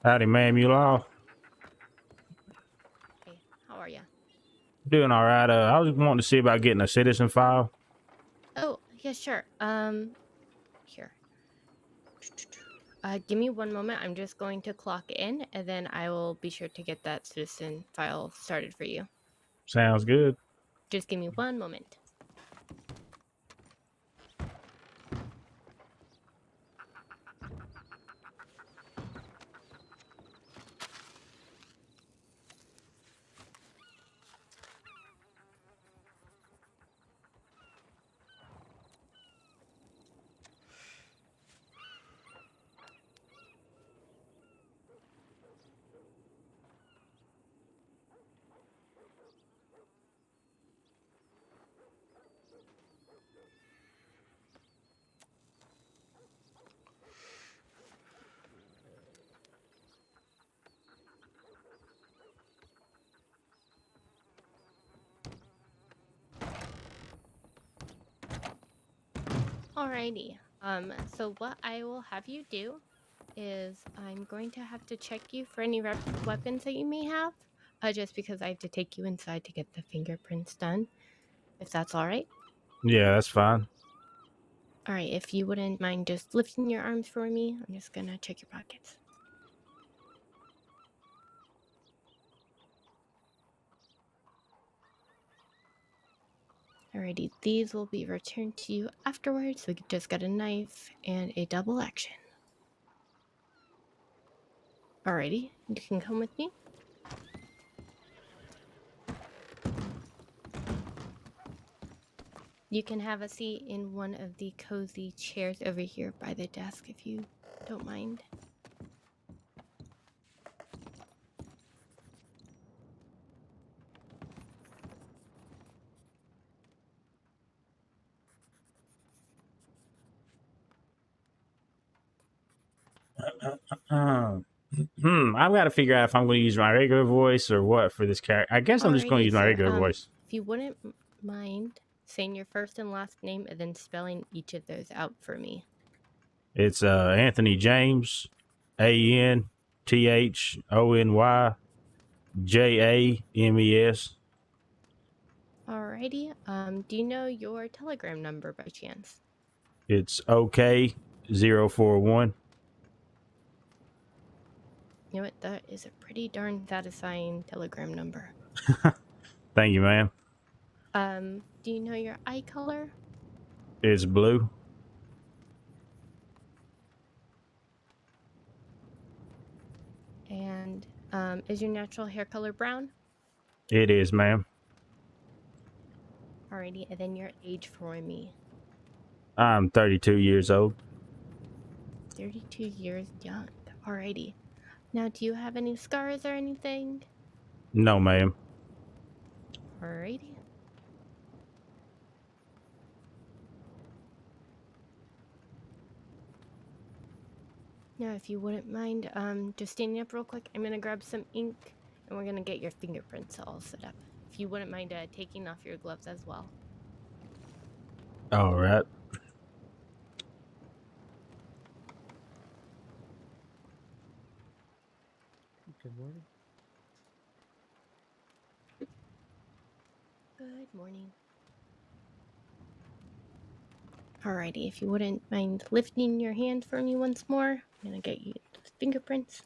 Howdy, ma'am. You all Hey, how are you? doing all right? I was wanting to see about getting a citizen file. Oh, yeah, sure. Here. Give me one moment. I'm just going to clock in, and then I will be sure to get that citizen file started for you. Sounds good. Just give me one moment. Alrighty. So what I will have you do is I'm going to have to check you for any weapons that you may have, just because I have to take you inside to get the fingerprints done, if that's all right. Yeah, that's fine. All right, if you wouldn't mind just lifting your arms for me, I'm just gonna check your pockets. Alrighty, these will be returned to you afterwards. We just got a knife and a double action. Alrighty, you can come with me. You can have a seat in one of the cozy chairs over here by the desk if you don't mind. I've got to figure out if I'm going to use my regular voice or what for this character. I guess I'm just going to Alrighty, use my sir. regular voice. If you wouldn't mind saying your first and last name and then spelling each of those out for me. It's Anthony James, ANTHONYJAMES. Alrighty. Do you know your telegram number by chance? It's OK041. You know what? That is a pretty darn satisfying telegram number. Thank you, ma'am. Do you know your eye color? It's blue. And is your natural hair color brown? It is, ma'am. Alrighty, and then your age for me. I'm 32 years old. 32 years young. Alrighty. Now, do you have any scars or anything? No, ma'am. Alrighty. Now, if you wouldn't mind, just standing up real quick, I'm gonna grab some ink, and we're gonna get your fingerprints all set up. If you wouldn't mind taking off your gloves as well. All right. Good morning. Good morning. Alrighty, if you wouldn't mind lifting your hand for me once more, I'm gonna get you those fingerprints.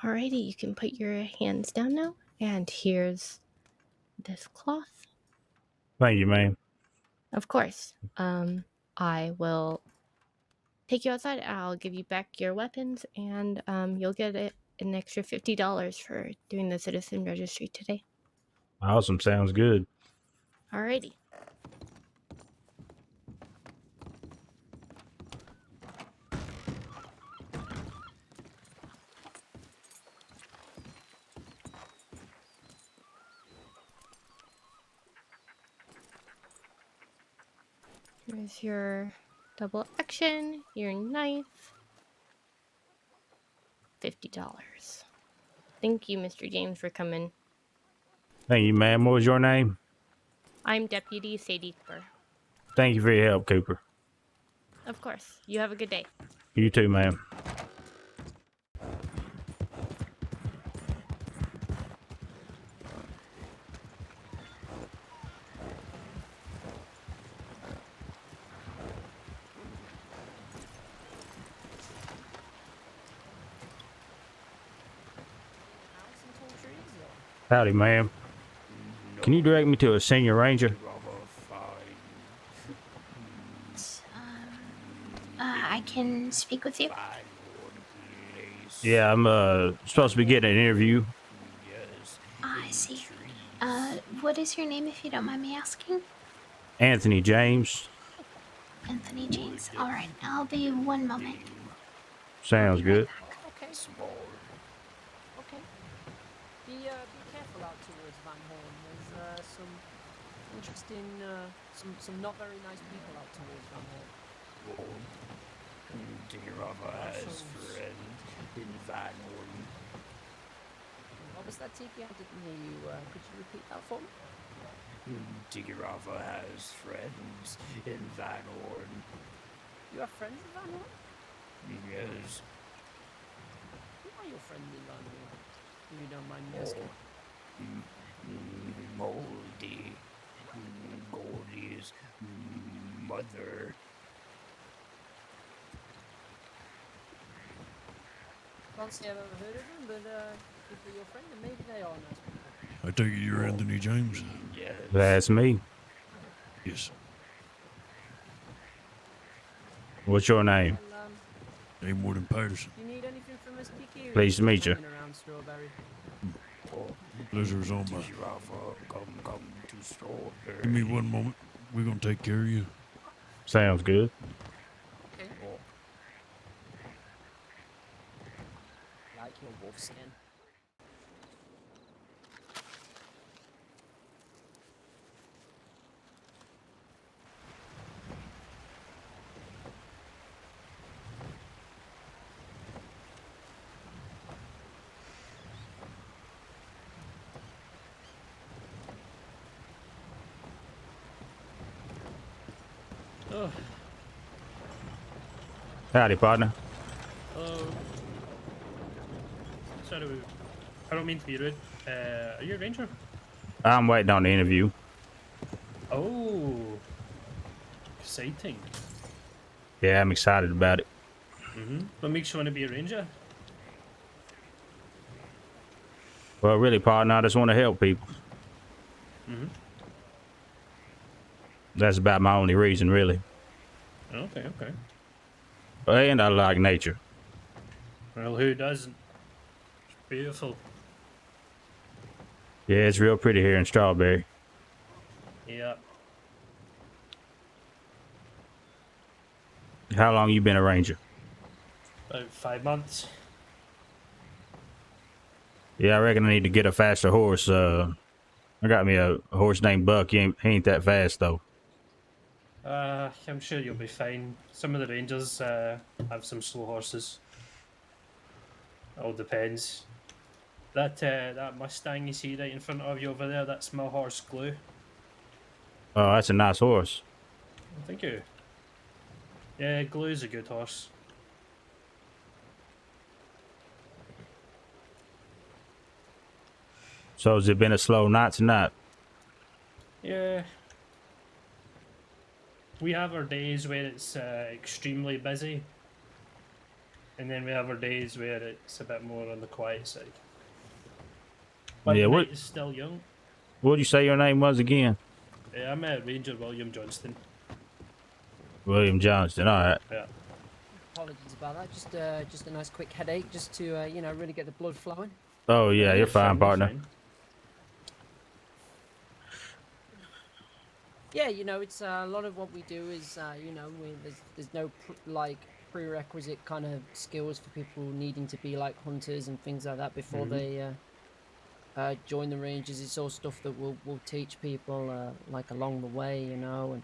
Alrighty, you can put your hands down now, and here's this cloth. Thank you, ma'am. Of course. I will take you outside. I'll give you back your weapons, and you'll get an extra $50 for doing the citizen registry today. Awesome. Sounds good. Alrighty. There's your double action, your knife, $50. Thank you, Mr. James, for coming. Thank you, ma'am. What was your name? I'm Deputy Sadie Cooper. Thank you for your help, Cooper. Of course. You have a good day. You too, ma'am. Howdy, ma'am. Can you direct me to a senior ranger? I can speak with you. Yeah, I'm supposed to be getting an interview. I see. What is your name, if you don't mind me asking? Anthony James. Anthony James. All right, I'll be 1 moment. Sounds good. Okay. Okay. Be careful out towards Van Horn. There's some interesting, some not very nice people out towards Van Horn. Dear Rabbi's friend in Van Horn. What was that, Tiki? I didn't hear you. Could you repeat that for me? Tigirava has friends in Van Horn. You have friends in Van Horn? Yes. Who are your friends in Van Horn? If you don't mind me asking. Moldy. Goldie's mother. Can't say I've ever heard of them, but if they're your friend, then maybe they are nice people. I take it you're Anthony James? Yes. That's me. Yes. What's your name? Well, Name Warden Patterson. do you need anything from us, Tiki? Or Pleased to you meet just you. hanging around Strawberry? Pleasure's on my. Tigirava, come to Strawberry. Give me 1 moment. We're gonna take care of you. Sounds good. Okay. Like your wolf skin. Oh, Howdy, partner. hello. Sorry, I don't mean to be rude. Are you a ranger? I'm waiting on the interview. Oh, exciting. Yeah, I'm excited about it. What makes you want to be a ranger? Well, really, partner, I just want to help people. That's about my only reason, really. Okay, okay. And I like nature. Well, who doesn't? It's beautiful. Yeah, it's real pretty here in Strawberry. Yeah. How long you been a ranger? About 5 months. Yeah, I reckon I need to get a faster horse. I got me a horse named Buck. He ain't that fast, though. I'm sure you'll be fine. Some of the rangers have some slow horses. All depends. That Mustang you see right in front of you over there, that's my horse Glue. Oh, that's a nice horse. Thank you. Yeah, Glue's a good horse. So has it been a slow night tonight? Yeah. We have our days where it's extremely busy, and then we have our days where it's a bit more on the quiet side. But Yeah, the what- night is still young. What'd you say your name was again? I'm Ranger William Johnston. William Johnston. All right. Yeah. Apologies about that. Just a nice quick headache, just to really get the blood flowing. Oh, yeah, you're fine, you're partner. fine. Yeah, it's a lot of what we do is there's no prerequisite kind of skills for people needing to be like hunters and things like that before they join the Rangers. It's all stuff that we'll teach people like along the way, and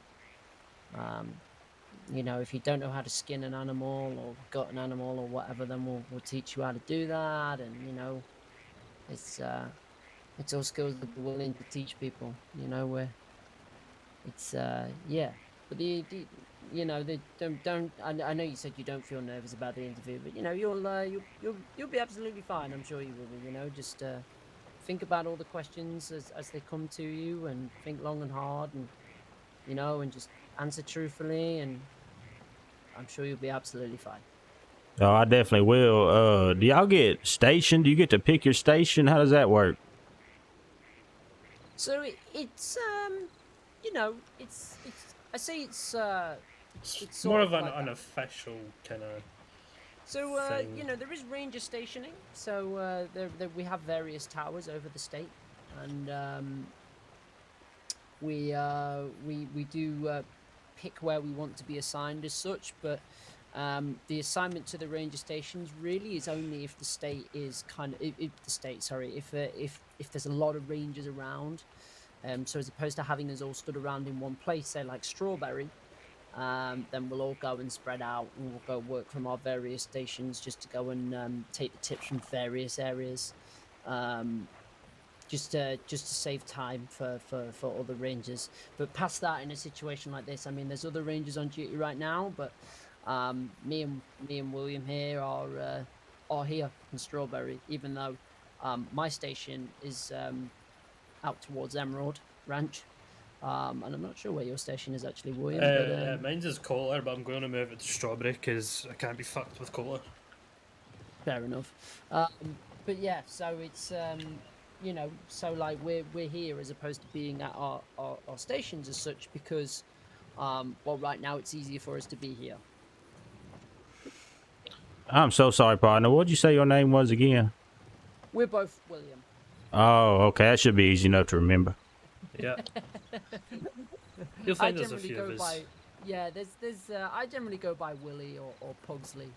You know, if you don't know how to skin an animal or gut an animal or whatever, then we'll teach you how to do that. And you know, it's all skills that we're willing to teach people. You know, where it's yeah. But the you know, they don't. I know you said you don't feel nervous about the interview, but you know, you'll be absolutely fine. I'm sure you will be. You know, just think about all the questions as they come to you, and think long and hard, and you know, and just answer truthfully, and I'm sure you'll be absolutely fine. Oh, I definitely will. Do y'all get stationed? Do you get to pick your station? How does that work? So it's you know, it's I say it's More sort of of an like that. unofficial kind of So thing. you know, there is ranger stationing. So there we have various towers over the state, and we do pick where we want to be assigned as such, but the assignment to the ranger stations really is only if the state is kind of if the state, sorry, if there's a lot of rangers around. So as opposed to having us all stood around in one place, say like Strawberry, then we'll all go and spread out, and we'll go work from our various stations just to go and take the tips from various areas. Um, just to save time for other rangers. But past that, in a situation like this, I mean, there's other rangers on duty right now, but me and William here are here in Strawberry, even though my station is out towards Emerald Ranch. And I'm not sure where your station is actually, William, but Mine's is Coulter, but I'm going to move it to Strawberry because I can't be fucked with Coulter. fair enough. But yeah, so it's you know, so like we're here as opposed to being at our stations as such because well, right now it's easier for us to be here. I'm so sorry, partner. What'd you say your name was again? We're both William. Oh, okay. That should be easy enough to remember. Yeah. You'll I find there's a generally few go of us. by there's I generally go by Willie or Pugsley.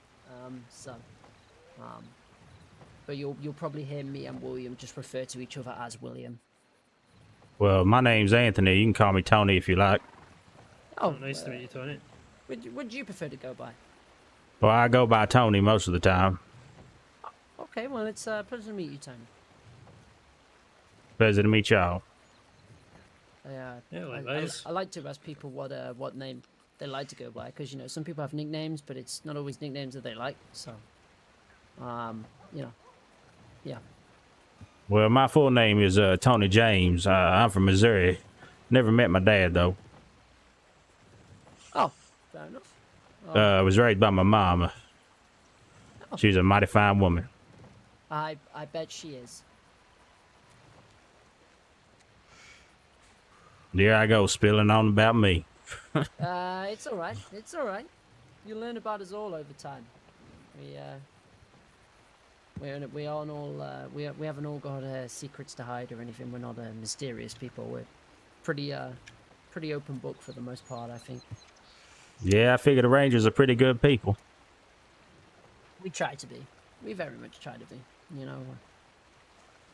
So but you'll probably hear me and William just refer to each other as William. Well, my name's Anthony. You can call me Tony if you like. Oh, nice to meet you, Tony. Would you prefer to go by? Well, I go by Tony most of the time. Okay, well, it's a pleasure to meet you, Tony. Pleasure to meet y'all. Yeah, likewise. I like to ask people what name they like to go by, because you know some people have nicknames, but it's not always nicknames that they like. So, you know, yeah. Well, my full name is Tony James. I'm from Missouri. Never met my dad though. Oh, fair enough. I was raised by my mama. She's a mighty fine woman. I bet she is. There I go, spilling on about me. It's all right. It's all right. You learn about us all over time. We aren't all we haven't all got secrets to hide or anything. We're not mysterious people. We're pretty open book for the most part, I think. Yeah, I figure the Rangers are pretty good people. We try to be. We very much try to be. You know.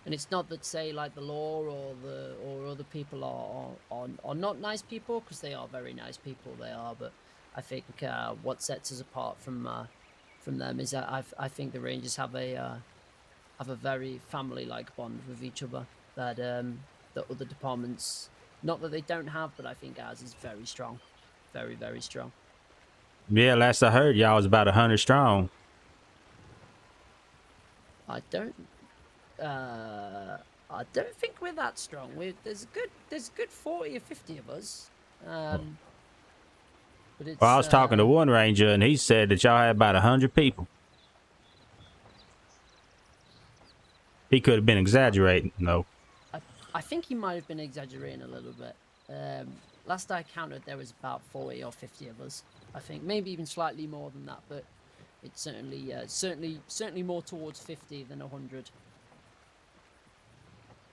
And it's not that say like the law or other people are not nice people, because they are very nice people. They are, but I think what sets us apart from them is that I think the Rangers have a very family-like bond with each other that other departments, not that they don't have, but I think ours is very strong, very, very strong. Yeah, last I heard, y'all was about 100 strong. I don't think we're that strong. There's a good 40 or 50 of us. But it's, Well, I was talking to one Ranger, and he said that y'all had about 100 people. He could have been exaggerating, though. I think he might have been exaggerating a little bit. Last I counted, there was about 40 or 50 of us. I think maybe even slightly more than that, but it's certainly more towards 50 than 100.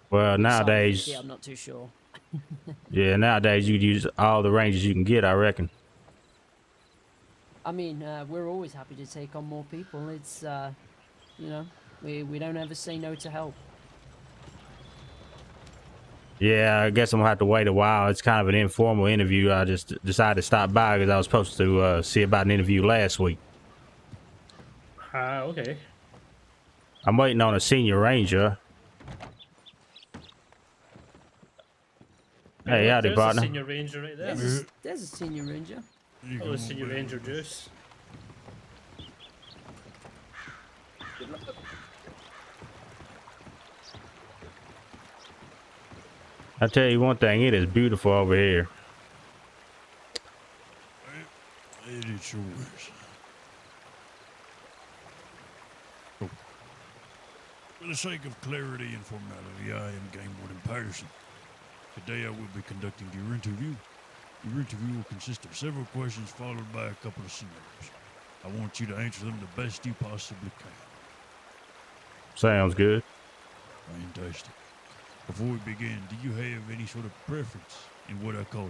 Well, nowadays, 50, I'm not too sure. yeah, nowadays you could use all the Rangers you can get, I reckon. I mean, we're always happy to take on more people. It's, you know, we don't ever say no to help. Yeah, I guess I'm gonna have to wait a while. It's kind of an informal interview. I just decided to stop by because I was supposed to see about an interview last week. Okay. I'm waiting on a senior ranger. Hey, Look, howdy, there's a partner. senior ranger right there. There's a senior ranger. There you Oh, go, the my senior man. ranger juice. Good luck. I tell you one thing, it is beautiful over here. It is sure is. Oh. For the sake of clarity and formality, I am Game Warden Patterson. Today I will be conducting your interview. Your interview will consist of several questions followed by a couple of scenarios. I want you to answer them the best you possibly can. Sounds good. Fantastic. Before we begin, do you have any sort of preference in what I call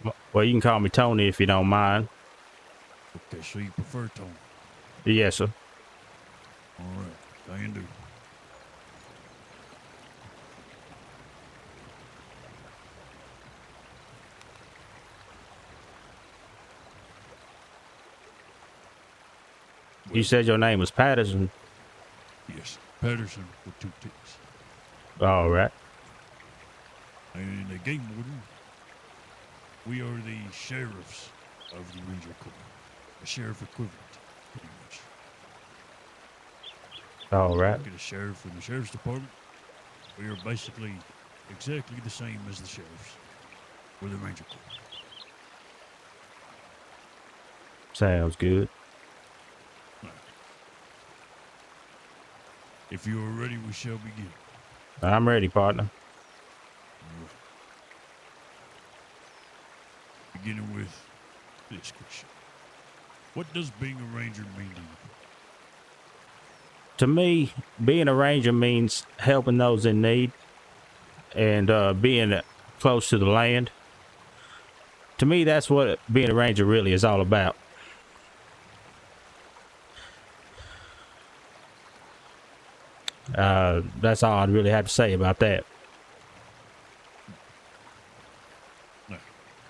you? Well, you can call me Tony if you don't mind. Okay, so you prefer Tony. Yes, sir. All right, can do. You said your name was Patterson. Yes, Patterson with 2 T's. All right. And a Game Warden, we are the sheriffs of the Ranger Corps. A sheriff equivalent, pretty much. All right. Look at a sheriff in the sheriff's department. We are basically exactly the same as the sheriffs. We're the Ranger Corps. Sounds good. If you are ready, we shall begin. I'm ready, partner. All right. Beginning with this question. What does being a ranger mean to you? To me, being a ranger means helping those in need and being close to the land. To me, that's what being a ranger really is all about. That's all I'd really have to say about that. Now,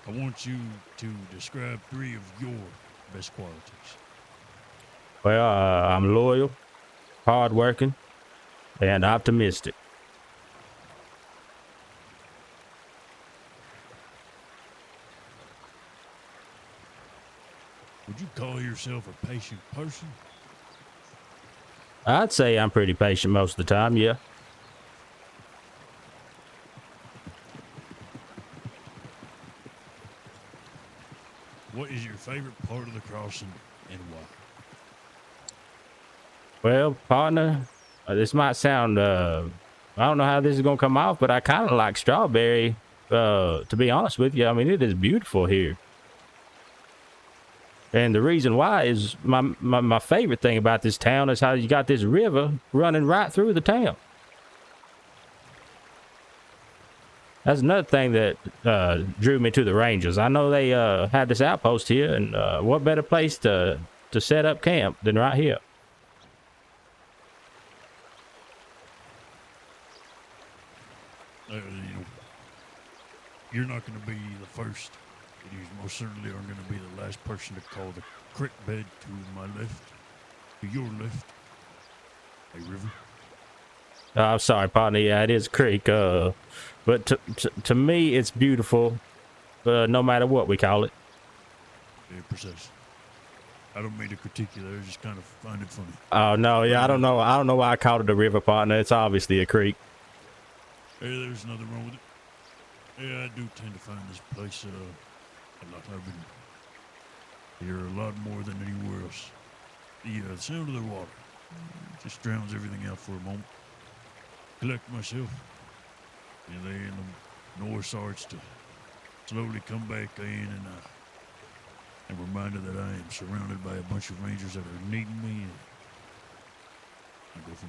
I want you to describe 3 of your best qualities. Well, I'm loyal, hardworking, and optimistic. Would you call yourself a patient person? I'd say I'm pretty patient most of the time, yeah. What is your favorite part of the crossing and why? Well, partner, this might sound, I don't know how this is going to come off, but I kind of like Strawberry, to be honest with you. I mean, it is beautiful here. And the reason why is my favorite thing about this town is how you got this river running right through the town. That's another thing that drew me to the Rangers. I know they had this outpost here, and what better place to set up camp than right here? You're not going to be the first. And you most certainly aren't going to be the last person to call the creek bed to my left, to your left, a river. I'm sorry, partner. Yeah, it is a creek. But to me, it's beautiful, no matter what we call it. Yeah, precisely. I don't mean to critique you there. I just kind of find it funny. Oh no, yeah, I don't know. I don't know why I called it a river, partner. It's obviously a creek. Hey, there's nothing wrong with it. Yeah, I do tend to find this place a lot urban. Here a lot more than anywhere else. The sound of the water just drowns everything out for a moment. Collect myself, and then the noise starts to slowly come back in, and I'm reminded that I am surrounded by a bunch of rangers that are needing me, and I go from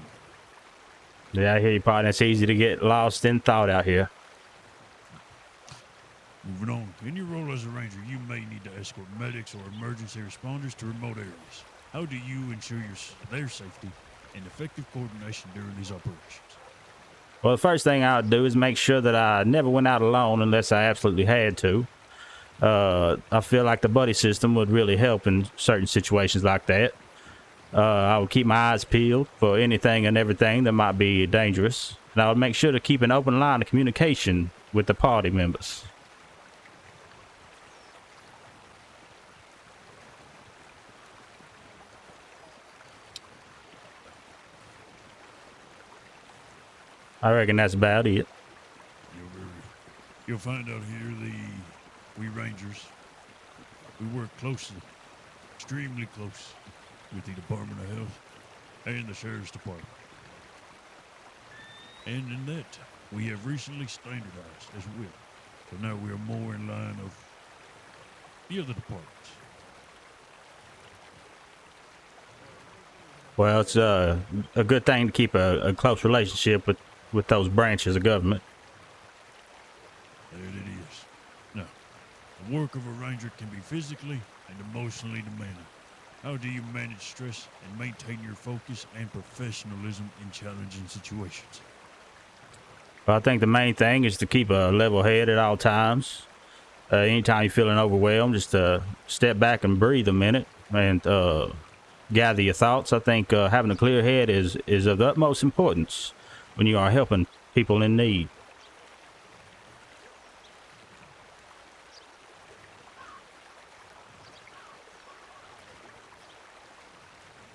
there. Yeah, I hear you, partner. It's easy to get lost in thought out here. Moving on. In your role as a ranger, you may need to escort medics or emergency responders to remote areas. How do you ensure their safety and effective coordination during these operations? Well, the first thing I would do is make sure that I never went out alone unless I absolutely had to. I feel like the buddy system would really help in certain situations like that. I would keep my eyes peeled for anything and everything that might be dangerous. And I would make sure to keep an open line of communication with the party members. I reckon that's about it. You'll find out here we Rangers, we work closely, extremely close, with the Department of Health and the Sheriff's Department. And in that, we have recently standardized as well. So now we are more in line of the other departments. Well, it's a good thing to keep a close relationship with those branches of government. There it is. Now, the work of a ranger can be physically and emotionally demanding. How do you manage stress and maintain your focus and professionalism in challenging situations? Well, I think the main thing is to keep a level head at all times. Anytime you're feeling overwhelmed, just step back and breathe a minute and gather your thoughts. I think having a clear head is of the utmost importance when you are helping people in need.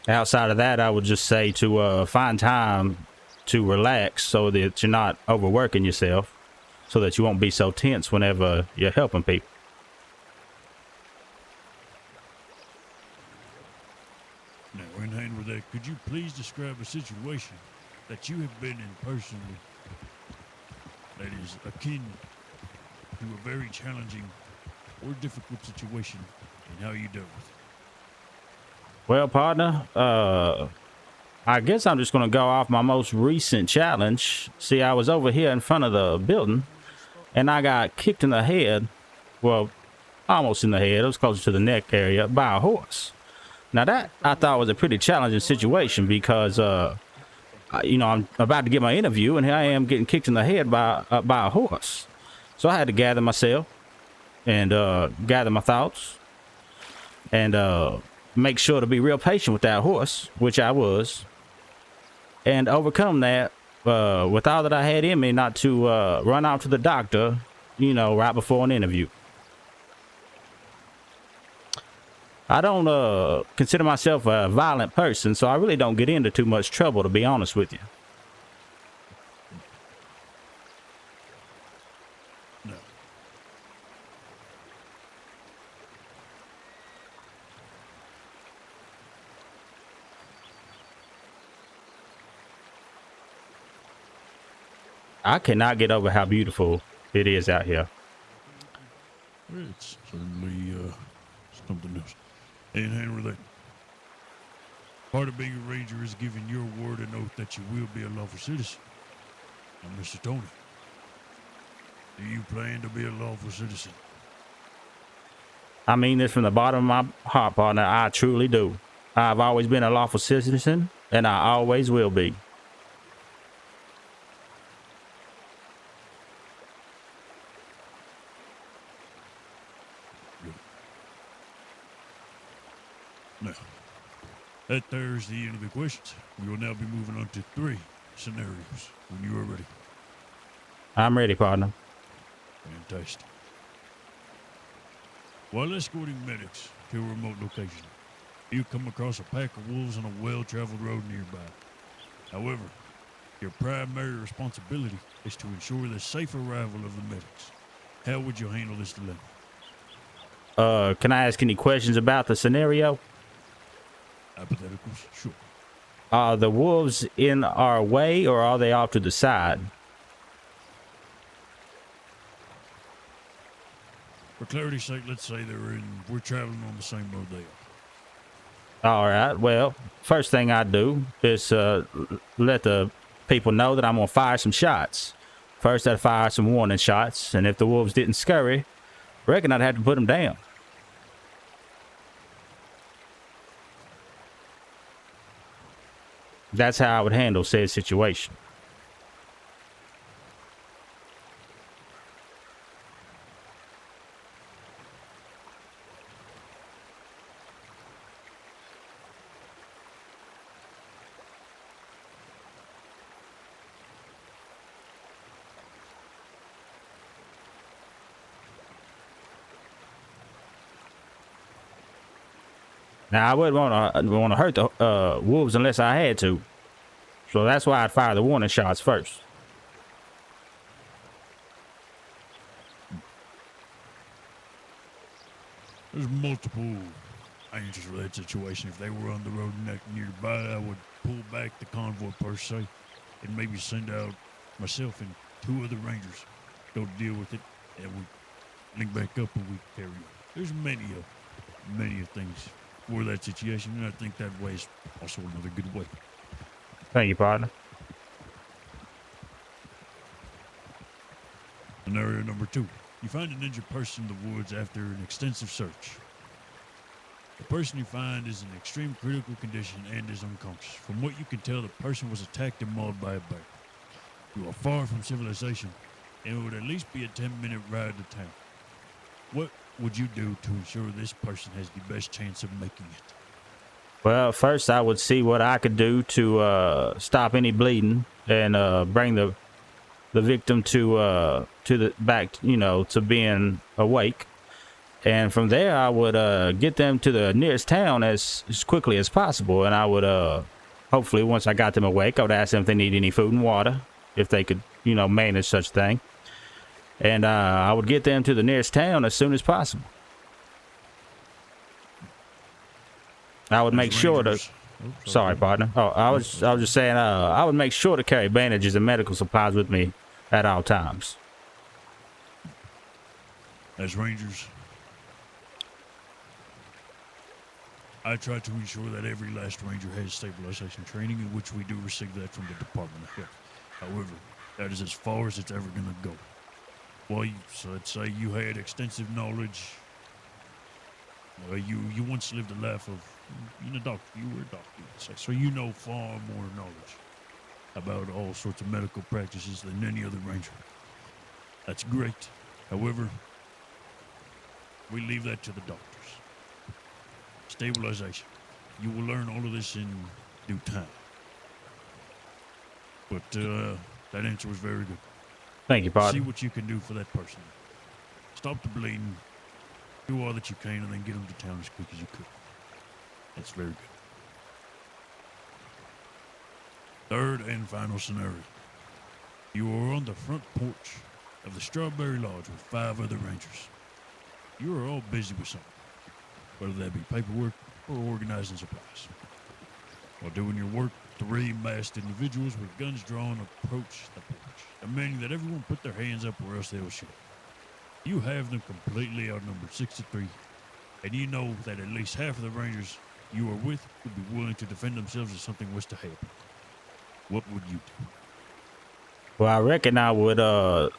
Outside of that, I would just say to find time to relax so that you're not overworking yourself, so that you won't be so tense whenever you're helping people. Now, in hand with that, could you please describe a situation that you have been in personally that is akin to a very challenging or difficult situation and how you dealt with it? Well, partner, I guess I'm just going to go off my most recent challenge. See, I was over here in front of the building, and I got kicked in the head. Well, almost in the head. It was closer to the neck area by a horse. Now, that I thought was a pretty challenging situation because, I'm about to get my interview, and here I am getting kicked in the head by a horse. So I had to gather myself and gather my thoughts and make sure to be real patient with that horse, which I was, and overcome that with all that I had in me, not to run out to the doctor, right before an interview. I don't consider myself a violent person, so I really don't get into too much trouble, to be honest with you. No. I cannot get over how beautiful it is out here. It's certainly something else. And hand with that. Part of being a ranger is giving your word and oath that you will be a lawful citizen. And Mr. Tony, do you plan to be a lawful citizen? I mean this from the bottom of my heart, partner. I truly do. I've always been a lawful citizen, and I always will be. Now, that there's the end of the questions. We will now be moving on to 3 scenarios when you are ready. I'm ready, partner. Fantastic. While escorting medics to a remote location, you come across a pack of wolves on a well-traveled road nearby. However, your primary responsibility is to ensure the safe arrival of the medics. How would you handle this dilemma? Can I ask any questions about the scenario? Hypotheticals? Sure. Are the wolves in our way, or are they off to the side? For clarity's sake, let's say we're traveling on the same road they are. All right. Well, first thing I do is let the people know that I'm gonna fire some shots. First, I'd fire some warning shots, and if the wolves didn't scurry, I reckon I'd have to put them down. That's how I would handle said situation. Now, I wouldn't want to hurt the wolves unless I had to. So that's why I'd fire the warning shots first. There's multiple answers for that situation. If they were on the road nearby, I would pull back the convoy per se, and maybe send out myself and 2 other rangers go deal with it, and we link back up and we carry on. There's many of things for that situation, and I think that way is also another good way. Thank you, partner. Scenario number 2. You find an injured person in the woods after an extensive search. The person you find is in extreme critical condition and is unconscious. From what you can tell, the person was attacked and mauled by a bear. You are far from civilization, and it would at least be a 10-minute ride to town. What would you do to ensure this person has the best chance of making it? Well, first I would see what I could do to stop any bleeding and bring the victim to the back, to being awake. And from there, I would get them to the nearest town as quickly as possible. And I would hopefully, once I got them awake, I would ask them if they need any food and water, if they could, manage such thing. And I would get them to the nearest town as soon as possible. I would make sure to. Sorry, partner. Oh, I was just saying. I would make sure to carry bandages and medical supplies with me at all times. As rangers, I try to ensure that every last ranger has stabilization training, in which we do receive that from the Department of Health. However, that is as far as it's ever going to go. Well, so let's say you had extensive knowledge. Well, you once lived a life of being a doctor. You were a doctor, let's say. So you know far more knowledge about all sorts of medical practices than any other ranger. That's great. However, we leave that to the doctors. Stabilization. You will learn all of this in due time. But that answer was very good. Thank you, partner. See what you can do for that person. Stop the bleeding. Do all that you can, and then get them to town as quick as you could. That's very good. Third and final scenario. You are on the front porch of the Strawberry Lodge with 5 other rangers. You are all busy with something, whether that be paperwork or organizing supplies. While doing your work, 3 masked individuals with guns drawn approach the porch, demanding that everyone put their hands up or else they will shoot. You have them completely outnumbered 6-3, and you know that at least half of the rangers you are with would be willing to defend themselves if something was to happen. What would you do? Well, I reckon I would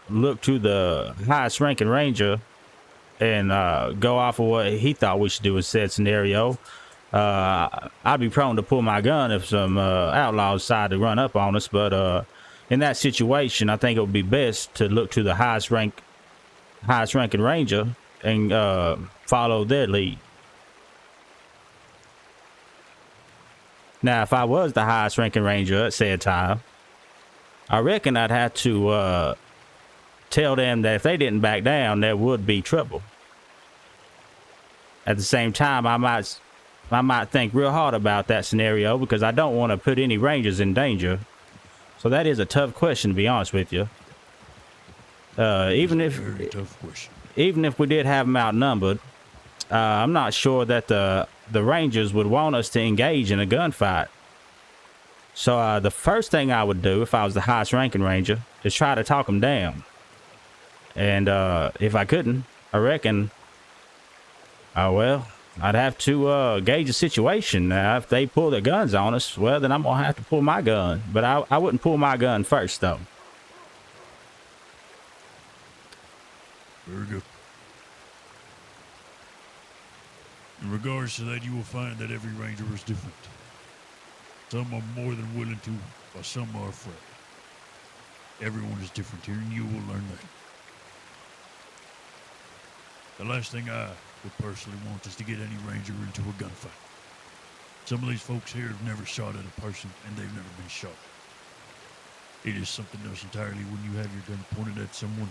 look to the highest ranking ranger and go off of what he thought we should do in said scenario. I'd be prone to pull my gun if some outlaws decide to run up on us, but in that situation, I think it would be best to look to the highest ranking ranger and follow their lead. Now, if I was the highest ranking ranger at said time, I reckon I'd have to tell them that if they didn't back down, there would be trouble. At the same time, I might think real hard about that scenario because I don't want to put any rangers in danger. So that is a tough question, to be honest with you. Even if we did have them outnumbered, I'm not sure that the rangers would want us to engage in a gunfight. So the first thing I would do if I was the highest ranking ranger is try to talk them down. And if I couldn't, I reckon, I'd have to gauge the situation. Now, if they pull their guns on us, well, then I'm going to have to pull my gun. But I wouldn't pull my gun first, though. Very good. In regards to that, you will find that every ranger is different. Some are more than willing to, while some are afraid. Everyone is different here, and you will learn that. The last thing I would personally want is to get any ranger into a gunfight. Some of these folks here have never shot at a person, and they've never been shot. It is something else entirely when you have your gun pointed at someone.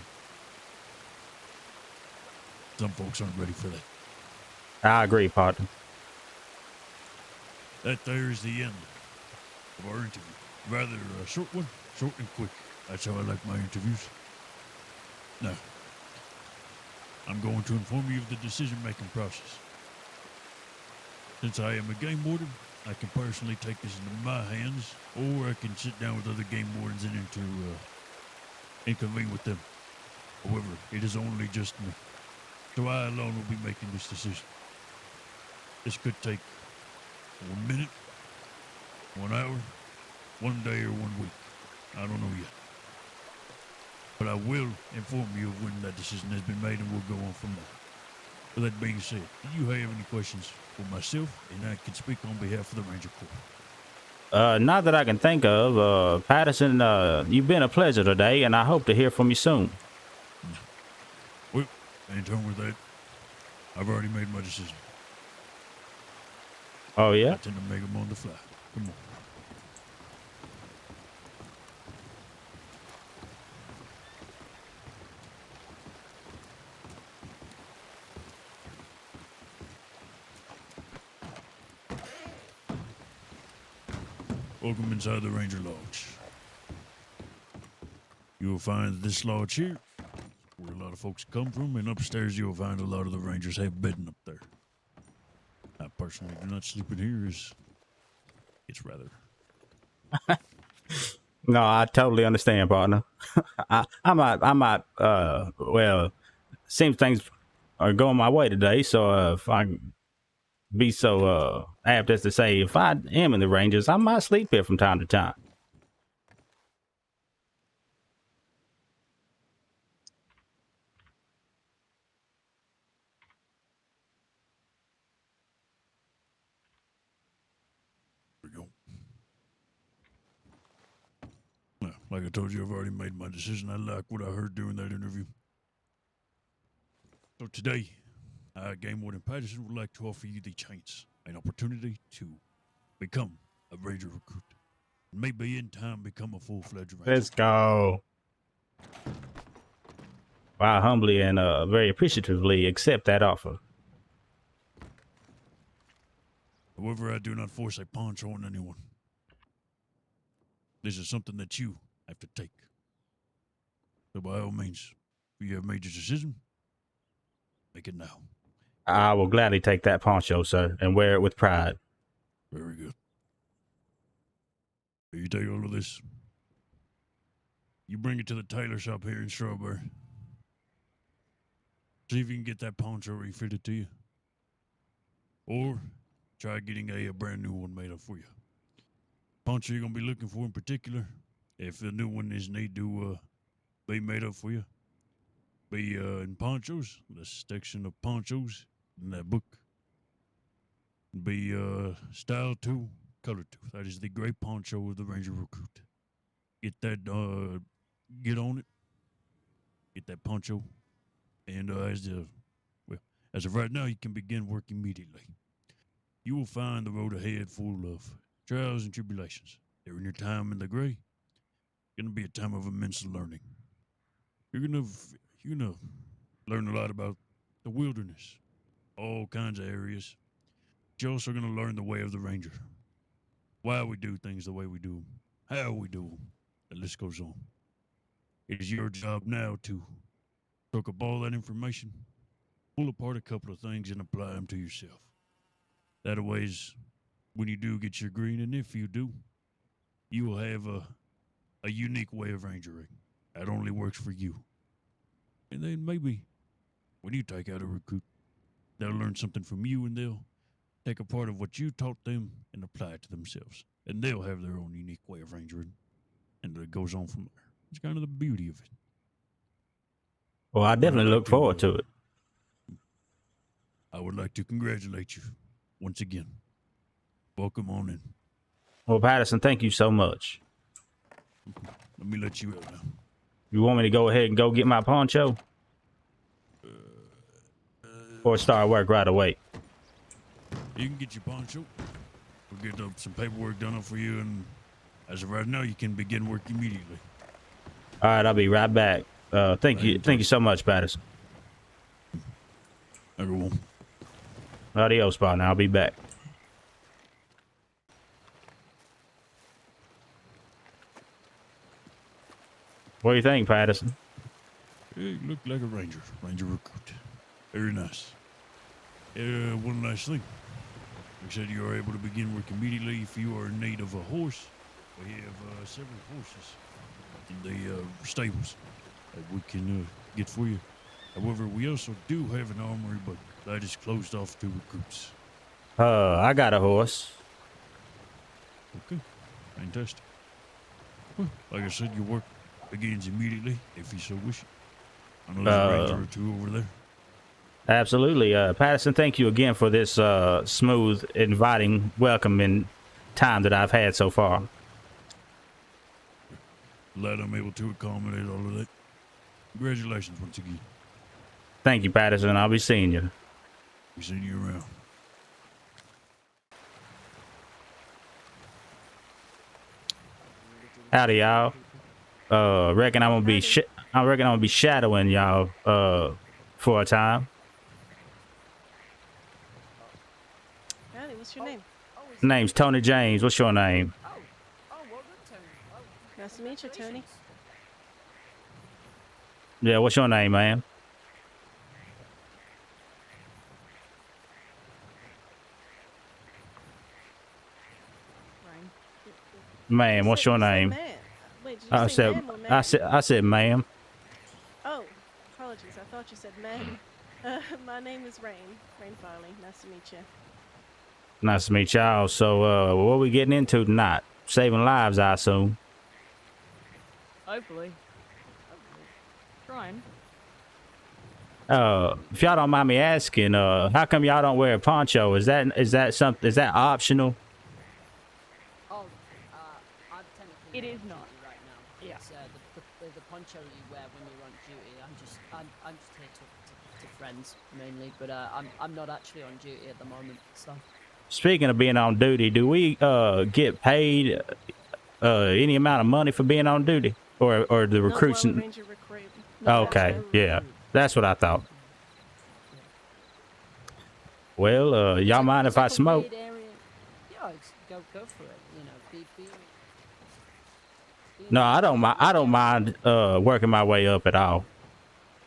Some folks aren't ready for that. I agree, partner. That there is the end of our interview. Rather a short one, short and quick. That's how I like my interviews. Now, I'm going to inform you of the decision-making process. Since I am a game warden, I can personally take this into my hands, or I can sit down with other game wardens and convene with them. However, it is only just me. So I alone will be making this decision. This could take 1 minute, 1 hour, 1 day, or 1 week. I don't know yet. But I will inform you of when that decision has been made, and we'll go on from there. With that being said, do you have any questions for myself? And I can speak on behalf of the Ranger Corps. Not that I can think of. Patterson, you've been a pleasure today, and I hope to hear from you soon. Well, in turn with that, I've already made my decision. Oh, I yeah? tend to make them on the fly. Come on. Welcome inside the Ranger Lodge. You will find this lodge here, where a lot of folks come from, and upstairs you will find a lot of the Rangers have bedding up there. I personally do not sleep in here, as it's rather... No, I totally understand, partner. I might, well, seems things are going my way today, so if I can be so apt as to say, if I am in the Rangers, I might sleep here from time to time. There we go. Now, like I told you, I've already made my decision. I like what I heard during that interview. So today, Game Warden Patterson would like to offer you the chance, an opportunity to become a Ranger recruit. Maybe in time become a full-fledged Ranger. Let's go. I humbly and very appreciatively accept that offer. However, I do not force a poncho on anyone. This is something that you have to take. So by all means, if you have made your decision, make it now. I will gladly take that poncho, sir, and wear it with pride. Very good. You take all of this. You bring it to the tailor shop here in Strawberry. See if you can get that poncho refitted to you. Or try getting a brand new one made up for you. Poncho you're going to be looking for in particular, if the new one is need to be made up for you, be in ponchos, the section of ponchos in that book. Be style 2, color 2. That is the gray poncho of the Ranger recruit. Get that, get on it. Get that poncho. And as of right now, you can begin work immediately. You will find the road ahead full of trials and tribulations. During your time in the gray, it's going to be a time of immense learning. You're gonna learn a lot about the wilderness, all kinds of areas. You're also going to learn the way of the Ranger. Why we do things the way we do them. How we do them. The list goes on. It is your job now to soak up all that information, pull apart a couple of things, and apply them to yourself. That way, when you do get your green, and if you do, you will have a unique way of rangering that only works for you. And then maybe when you take out a recruit, they'll learn something from you, and they'll take a part of what you taught them and apply it to themselves. And they'll have their own unique way of rangering. And it goes on from there. It's kind of the beauty of it. Well, I definitely look forward to it. I would like to congratulate you once again. Welcome on in. Well, Patterson, thank you so much. Let me let you out now. You want me to go ahead and go get my poncho? Or start work right away? You can get your poncho. We'll get some paperwork done up for you, and as of right now, you can begin work immediately. All right, I'll be right back. Thank you so much, Patterson. Everyone. Adios, partner. I'll be back. What do you think, Patterson? Hey, you look like a ranger recruit. Very nice. One last thing. You said you are able to begin work immediately if you are in need of a horse. We have several horses in the stables that we can get for you. However, we also do have an armory, but that is closed off to recruits. I got a horse. Okay, fantastic. Well, like I said, your work begins immediately if you so wish. I know there's a ranger or two over there. Absolutely. Patterson, thank you again for this smooth, inviting, welcoming time that I've had so far. Glad I'm able to accommodate all of that. Congratulations once again. Thank you, Patterson. I'll be seeing you. Be seeing you around. Howdy, y'all. Reckon I'm gonna be shadowing y'all for a time. Howdy, what's your name? Name's Tony James. What's your name? Oh, well done, Tony. Oh, Nice to meet you, Tony. congratulations. Yeah, what's your name, man? Ryan. Ma'am, what's your You said name? man. Wait, did you say ma'am or man? I said, ma'am. Oh, apologies. I thought you said man. My name is Rain. Rain Farley. Nice to meet you. Nice to meet y'all. So, what are we getting into tonight? Saving lives, I assume. Hopefully. Ryan. If y'all don't mind me asking, how come y'all don't wear a poncho? Is that optional? Oh, I'm technically It is on not. duty right now. Yeah. It's the poncho you wear when you're on duty. I'm just here to friends mainly, but I'm not actually on duty at the moment. So Speaking of being on duty, do we get paid any amount of money for being on duty, or the recruits? Not while a ranger recruit. No, Okay, that's yeah, that's what I thought. Well, y'all mind if I smoke? Yeah, go for it. You know, be No, I don't mind. I don't mind working my way up at all.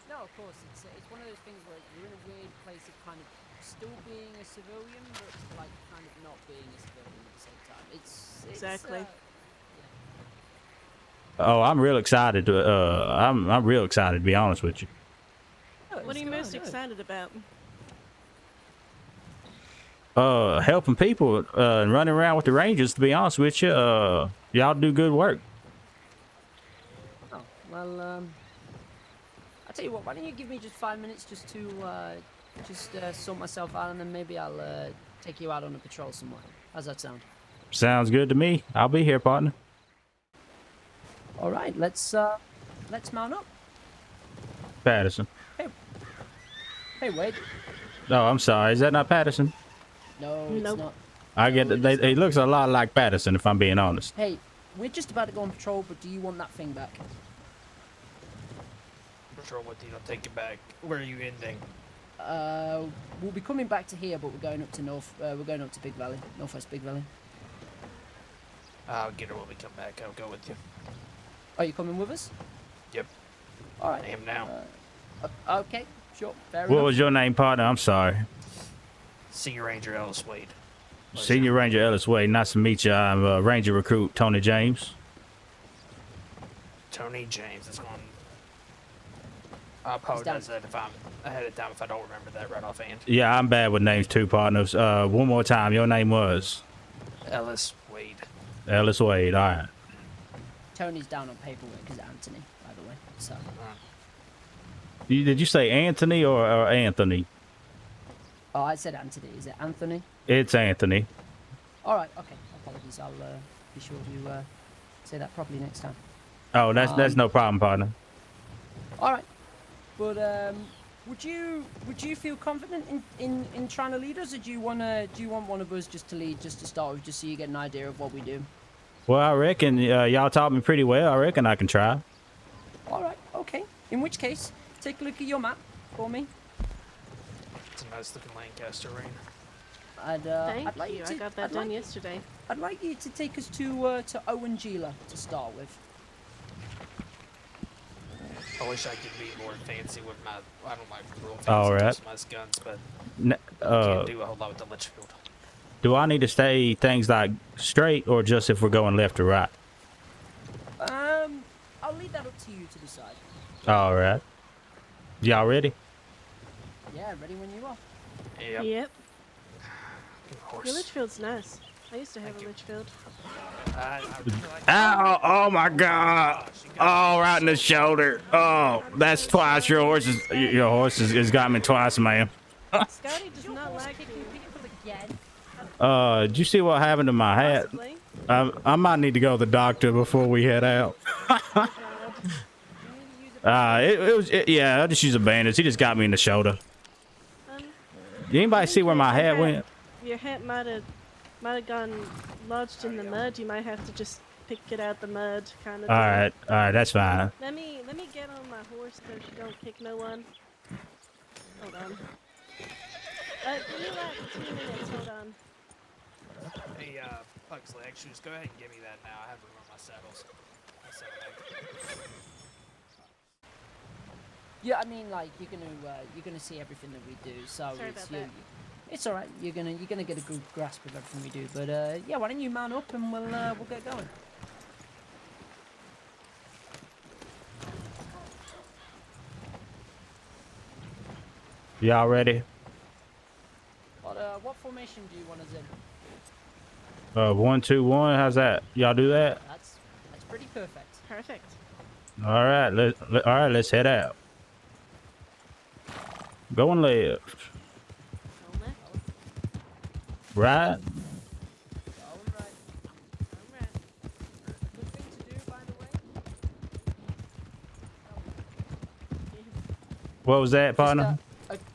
No, of course, it's one of those things where you're in a weird place of kind of still being a civilian, but like kind of not being a civilian at the same time. It's Exactly. Oh, I'm real excited to. I'm real excited to be honest with you. What are you most excited about? Helping people and running around with the Rangers. To be honest with you, y'all do good work. Oh, well, I'll tell you what, why don't you give me just 5 minutes just to sort myself out, and then maybe I'll take you out on a patrol somewhere. How's that sound? Sounds good to me. I'll be here, partner. All right, let's mount up. Patterson. Hey, Wade. No, I'm sorry. Is that not Patterson? No, Nope. it's not. I get that. It looks a lot like Patterson, if I'm being honest. Hey, we're just about to go on patrol, but do you want that thing back? Patrol with you, I'll take it back. Where are you ending? We'll be coming back to here, but we're going up to we're going up to Big Valley, Northwest Big Valley. I'll get her when we come back. I'll go with you. Are you coming with us? Yep. All right. I am now. Okay, sure. Fair What enough. was your name, partner? I'm sorry. Senior Ranger Ellis Wade. Senior Ranger Ellis Wade. Nice to meet you. I'm Ranger Recruit Tony James. Tony James. That's going. I apologize that if I'm ahead of time if I don't remember that right offhand. Yeah, I'm bad with names too, partners. One more time. Your name was Ellis Wade. Ellis Wade. All right. Tony's down on paperwork because Anthony, by the way. So. Did you say Anthony or Anthony? Oh, I said Anthony. Is it Anthony? It's Anthony. All right. Okay. Apologies. I'll be sure to say that properly next time. Oh, that's no problem, partner. All right. But would you feel confident in trying to lead us, or do you want one of us just to lead, just to start with, just so you get an idea of what we do? Well, I reckon y'all taught me pretty well. I reckon I can try. All right. Okay. In which case, take a look at your map for me. It's a nice looking Lancaster Rain. Thank I'd like you. to, I got that done yesterday. I'd like you to take us to Owen Gila to start with. I wish I could be more fancy with my. I don't like real fancy All right. customized guns, but N- can't do a whole lot with the Litchfield. Do I need to stay things like straight or just if we're going left or right? I'll leave that up to you to decide. All right. Y'all ready? Yeah, ready when you are. Yep. Yep. Of course. Your Litchfield's nice. I used to have a Litchfield. I really like Ow! Oh my God! Oh, right in the shoulder. Oh, that's twice. Your horse has got me twice, man. Scotty does not like Kicking you. people again. Did you see what happened to my hat? Possibly. I might need to go to the doctor before we head out. Yeah, I'll just use a bandage. He just got me in the shoulder. Did anybody see where my hat went? Your hat might have gone lodged in the mud. You might have to just pick it out the mud, kind of. All right, that's fine. Let me get on my horse so she don't kick no one. Hold on. Give me like 2 minutes. Hold on. Hey, Pugsley, actually, just go ahead and give me that now. I have to run my saddles. Yeah, I mean, like you're gonna see everything that we do. So Sorry it's about that. It's all right. You're gonna get a good grasp of everything we do. But yeah, why don't you man up and we'll get going. Y'all ready? What formation do you want us in? 1, 2, 1. How's that? Y'all do that? That's pretty perfect. Perfect. All right. Let's head out. Going left. Go left. Right. All right. All right. Good thing to do, by the way. What was that, Just, partner?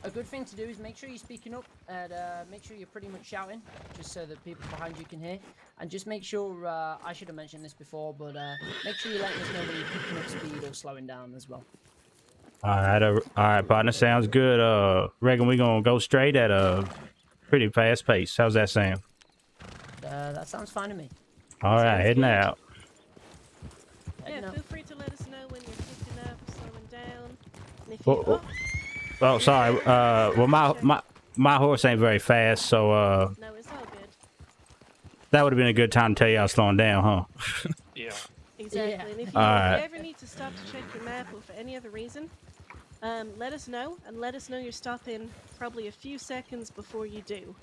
a good thing to do is make sure you're speaking up and make sure you're pretty much shouting, just so that people behind you can hear. And just make sure, I should have mentioned this before, but make sure you're letting us know when you're picking up speed or slowing down as well. All right, partner. Sounds good. Reckon we gonna go straight at a pretty fast pace. How's that sound? That sounds fine to me. All right, heading good. out. Yeah, feel free to let us know when you're picking up, slowing down. And if Whoa, you, whoa. Oh, sorry. Well, my horse ain't very fast, so no, it's all good. that would have been a good time to tell you I was slowing down, huh? Yeah. Exactly. Yeah. And if you, Alright. if you ever need to stop to check your map or for any other reason, let us know, and let us know you're stopping probably a few seconds before you do.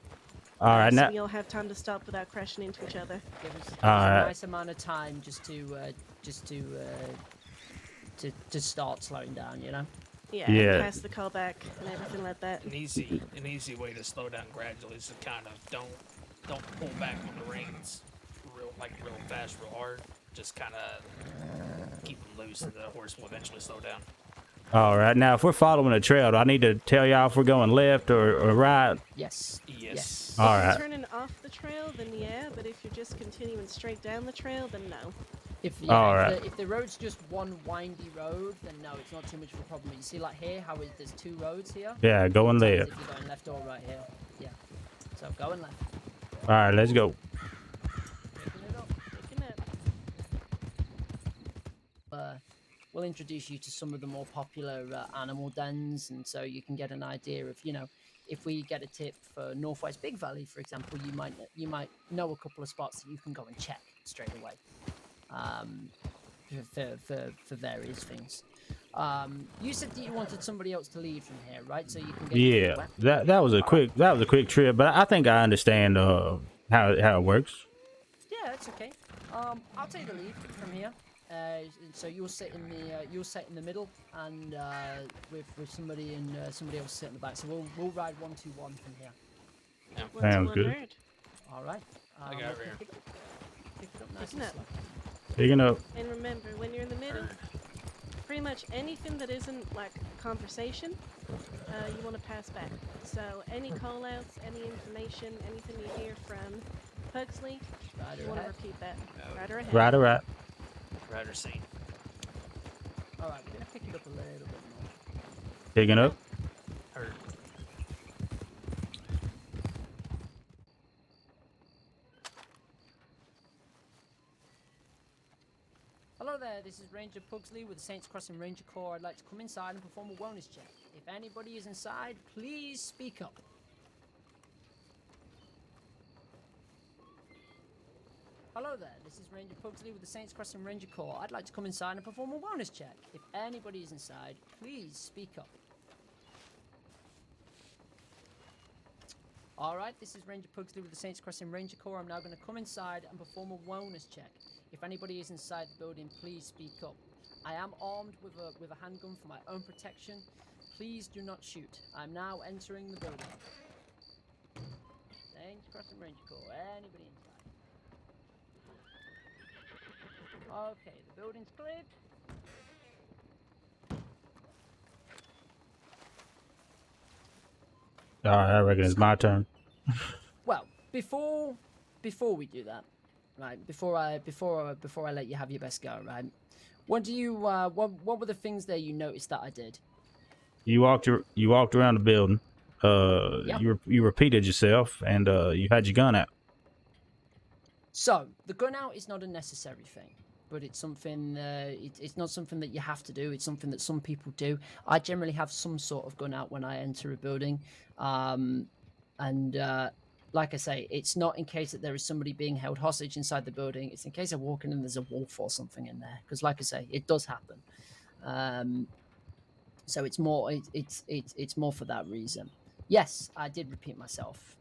All right, so now. you'll have time to stop without crashing into each other. Give us All a right. nice amount of time just to start slowing down, you know. Yeah. Yeah. Pass the call back and everything like that. An easy way to slow down gradually is to kind of don't pull back on the reins real fast, real hard. Just kind of keep them loose, and the horse will eventually slow down. All right, now if we're following a trail, do I need to tell y'all if we're going left or right? Yes. Yes. All If you're right. turning off the trail, then yeah. But if you're just continuing straight down the trail, then no. If the road's just one windy road, then no, it's not too much of a problem. You see, like here, there's 2 roads here. Yeah, going Sometimes left. if you're going left or right here, yeah. So going left. All right, let's go. Picking it up. Picking up. We'll introduce you to some of the more popular animal dens, and so you can get an idea of, if we get a tip for Northwest Big Valley, for example, you might know a couple of spots that you can go and check straight away. For various things. You said that you wanted somebody else to lead from here, right? So you can get Yeah, that was a quick trip, but I think I understand how it works. Yeah, that's okay. I'll take the lead from here. So you'll sit in the middle, and with somebody else sit in the back. So we'll ride 1, 2, 1 from here. Yeah. Sounds good. Heard. All right. I got over here. Pick it up nice Picking and up. slow. Picking up. And remember, when you're in the middle, pretty much anything that isn't like conversation, you want to pass back. So any call-outs, any information, anything you hear from Pugsley, you want to repeat that. Right or ahead. Right or right. Rider scene. All right, we're gonna pick it up a little bit more. Picking up. Heard. Hello there, this is Ranger Pugsley with the Saints Crossing Ranger Corps. I'd like to come inside and perform a wellness check. If anybody is inside, please speak up. Hello there, this is Ranger Pugsley with the Saints Crossing Ranger Corps. I'd like to come inside and perform a wellness check. If anybody is inside, please speak up. Alright, this is Ranger Pugsley with the Saints Crossing Ranger Corps. I'm now going to come inside and perform a wellness check. If anybody is inside the building, please speak up. I am armed with a handgun for my own protection. Please do not shoot. I'm now entering the building. Saints Crossing Ranger Corps. Anybody inside? Okay, the building's cleared. All right, I reckon it's my turn. Well, before we do that, right? Before I let you have your best go, right? What do you what were the things there you noticed that I did? You walked around the building. Yep. You repeated yourself, and you had your gun out. So the gun out is not a necessary thing, but it's something. It's not something that you have to do. It's something that some people do. I generally have some sort of gun out when I enter a building, like I say, it's not in case that there is somebody being held hostage inside the building. It's in case I walk in and there's a wolf or something in there. Because, like I say, it does happen. So it's more. It's more for that reason. Yes, I did repeat myself.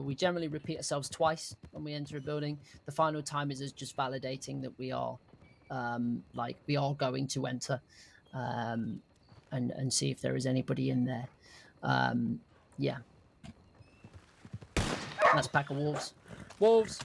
We generally repeat ourselves twice when we enter a building. The final time is just validating that we are, we are going to enter, and see if there is anybody in there. Yeah. That's a pack of wolves. Wolves!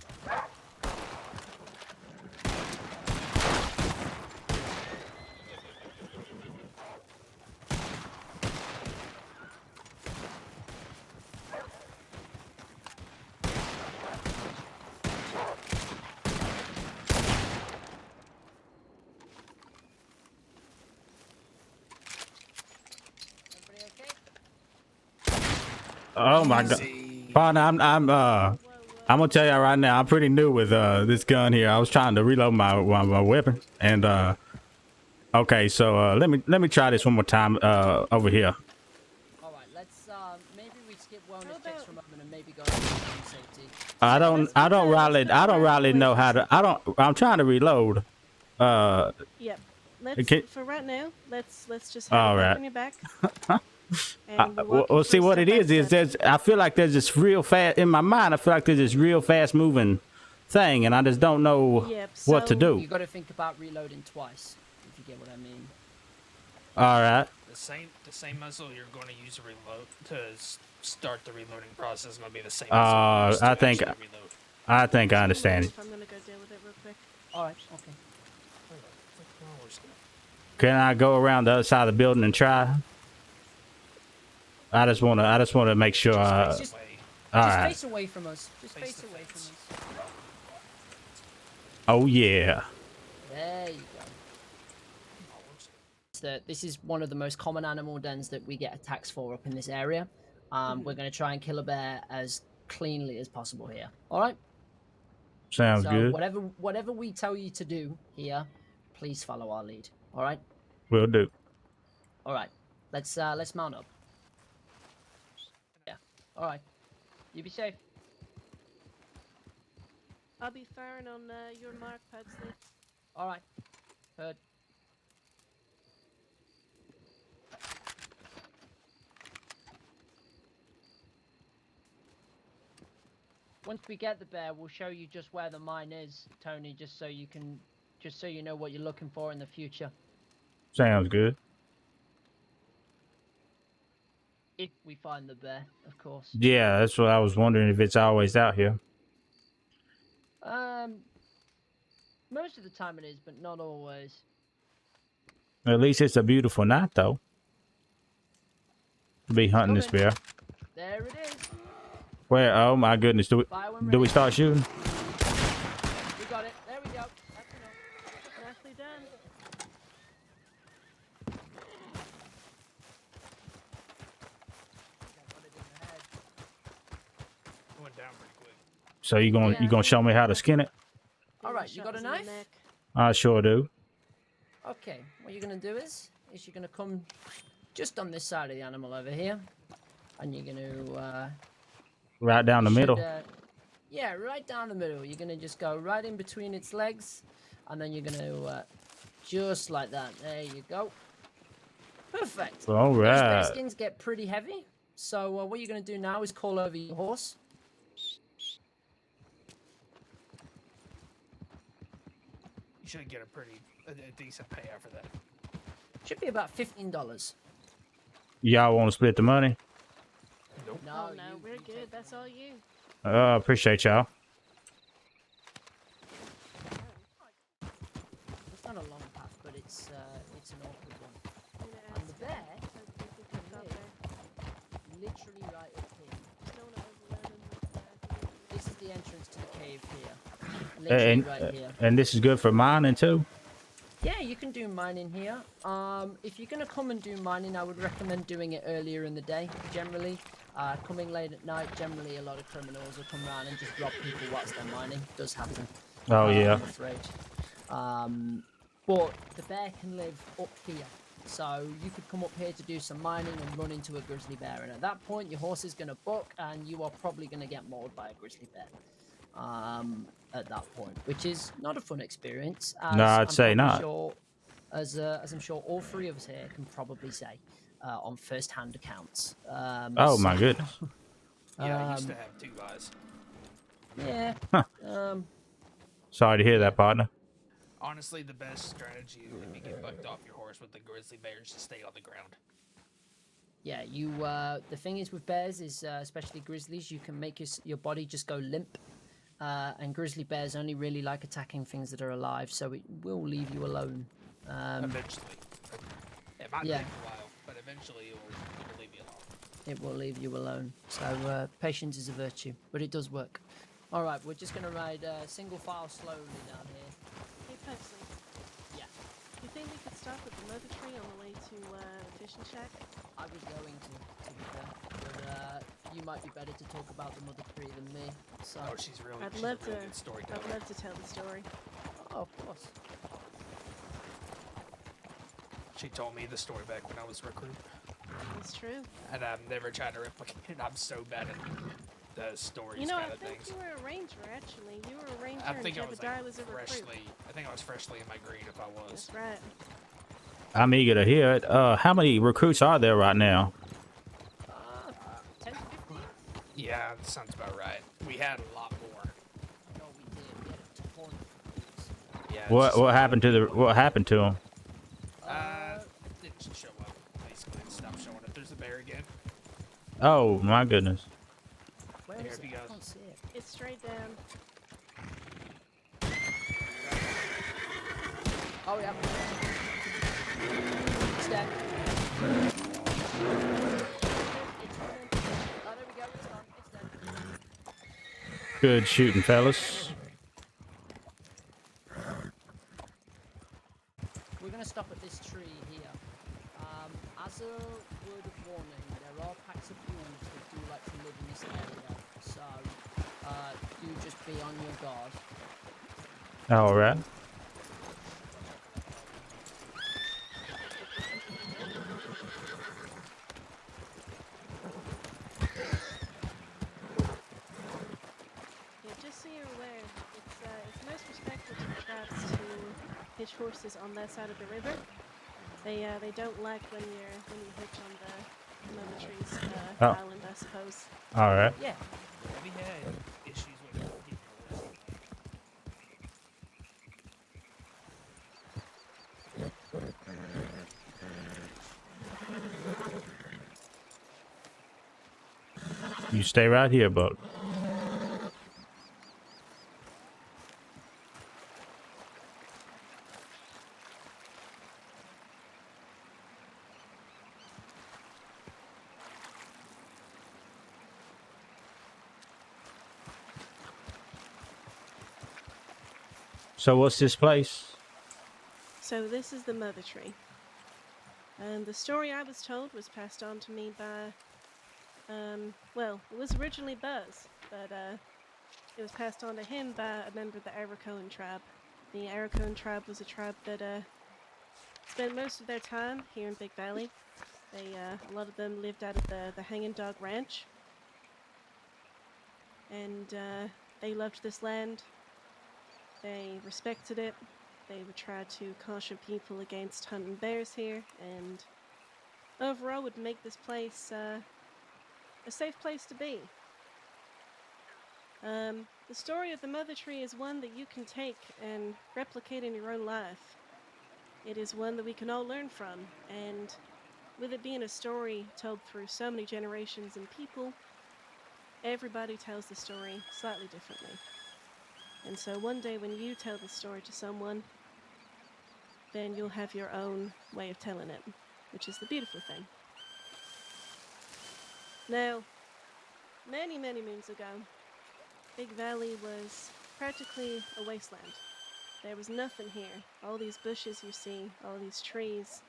Everybody okay? Oh my god, partner, I'm gonna tell you right now, I'm pretty new with this gun here. I was trying to reload my weapon, and okay, so let me try this one more time over here. All right, let's maybe we skip wellness checks for a moment and maybe go over to safety. I don't really know how to. I'm trying to reload. Yep. Let's Okay. for right now. Let's just have All it back right. on your back. And we'll walk you Well, see through what it step by is step. there's I feel like there's this real fast in my mind. I feel like there's this real fast moving thing, and I just don't know Yep, what to so do. You got to think about reloading twice, if you get what I mean. All right. The same muzzle you're going to use to reload start the reloading process is going to be the same muzzle you use to I think actually reload. I think I understand it. I'm gonna go deal with it real quick. All right, okay. Can I go around the other side of the building and try? I just want to make sure. Just All right. face away from us. Just face away from us. Oh yeah. There you go. This is one of the most common animal dens that we get attacks for up in this area. We're going to try and kill a bear as cleanly as possible here. All right. Sounds So good. whatever we tell you to do here, please follow our lead. All right. Will do. All right. Let's mount up. Yeah. All right. You be safe. I'll be firing on your mark, Pugsley. All right. Heard. Once we get the bear, we'll show you just where the mine is, Tony, just so you know what you're looking for in the future. Sounds good. If we find the bear, of course. Yeah, that's what I was wondering, if it's always out here. Most of the time it is, but not always. At least it's a beautiful night, though, to be hunting this bear. There it is. Where? Oh my goodness! Do we start shooting? We got it. There we go. That's enough. Nicely done. It went down pretty quick. So you gonna show me how to skin it? All right, you got a knife? I sure do. Okay, what you're gonna do is you're gonna come just on this side of the animal over here, and you're gonna Right down the you should, middle. yeah, right down the middle. You're gonna just go right in between its legs, and then you're gonna just like that. There you go. Perfect. All Those bear right. skins get pretty heavy, so what you're gonna do now is call over your horse. You should get a decent payout for that. Should be about $15. Y'all want to split the money? Nope. Oh no, we're good. That's all you. Appreciate y'all. It's not a long path, but it's an awkward one. I'm gonna And the ask bear so we can can stop live there. literally right up here. Just don't wanna overload him with, This is the entrance to the cave here. And Literally right here. and this is good for mining too. Yeah, you can do mining here. If you're gonna come and do mining, I would recommend doing it earlier in the day. Generally, coming late at night, generally a lot of criminals will come around and just rob people whilst they're mining. It does happen. Oh yeah. I'm afraid. But the bear can live up here, so you could come up here to do some mining and run into a grizzly bear, and at that point, your horse is gonna buck, and you are probably gonna get mauled by a grizzly bear. At that point, which is not a fun experience. No, I'd say not. Sure, as I'm sure all three of us here can probably say on first-hand accounts. Oh my goodness. Yeah, I used to have 2 eyes. Yeah. Huh. Sorry to hear that, partner. Honestly, the best strategy if you get bucked off your horse with the grizzly bear is to stay on the ground. Yeah, you. The thing is with bears is, especially grizzlies, you can make your body just go limp. And grizzly bears only really like attacking things that are alive, so it will leave you alone. Eventually. It might yeah. take a while, but eventually it will leave you alone. It will leave you alone. So patience is a virtue, but it does work. All right, we're just gonna ride single file slowly down here. Hey, Pepsi. Yeah. You think we could stop at the mother tree on the way to the fishing shack? I was going to be fair, but you might be better to talk about the mother tree than me. So. Oh, she's really, I'd she's love a really to. good storyteller. I'd love to tell the story. Oh, of course. She told me the story back when I was a recruit. It's true. And I've never tried to replicate it. I'm so bad at the stories You know, kind I of think things. you were a ranger, actually. You were a ranger I and think I was Jebediah like was a recruit. freshly. I think I was freshly in my grade if I was. That's right. I'm eager to hear it. How many recruits are there right now? 10 to 15? Yeah, that sounds about right. We had a lot more. No, we did. We had a ton of recruits. Yeah. it's What just what like- happened to the what happened to them? It didn't show up. Basically, it stopped showing up. There's a bear again. Oh my goodness. Where There is he it? I goes. can't see it. It's straight down. Oh, yeah. It's dead. Oh, there we go. It's gone. It's dead. Good shooting, fellas. We're going to stop at this tree here. As a word of warning, there are packs of wolves that do like to live in this area. So, do just be on your guard. All right. Yeah, just so you're aware, it's most respectful to the tribes to hitch horses on that side of the river. They don't like when you hitch on the mother tree's Oh. island, I suppose. All right. Yeah. Have you had issues with getting your horse? You stay right here, bud. So what's this place? So this is the mother tree. And the story I was told was passed on to me by, well, it was originally Buzz, but it was passed on to him by a member of the Arakoan tribe. The Arakoan tribe was a tribe that spent most of their time here in Big Valley. They, a lot of them lived out of the Hanging Dog Ranch. And they loved this land. They respected it. They would try to caution people against hunting bears here, and overall would make this place a safe place to be. The story of the Mother Tree is one that you can take and replicate in your own life. It is one that we can all learn from, and with it being a story told through so many generations and people, everybody tells the story slightly differently. And so one day when you tell the story to someone, then you'll have your own way of telling it, which is the beautiful thing. Now, many, many moons ago, Big Valley was practically a wasteland. There was nothing here. All these bushes you see, all these trees,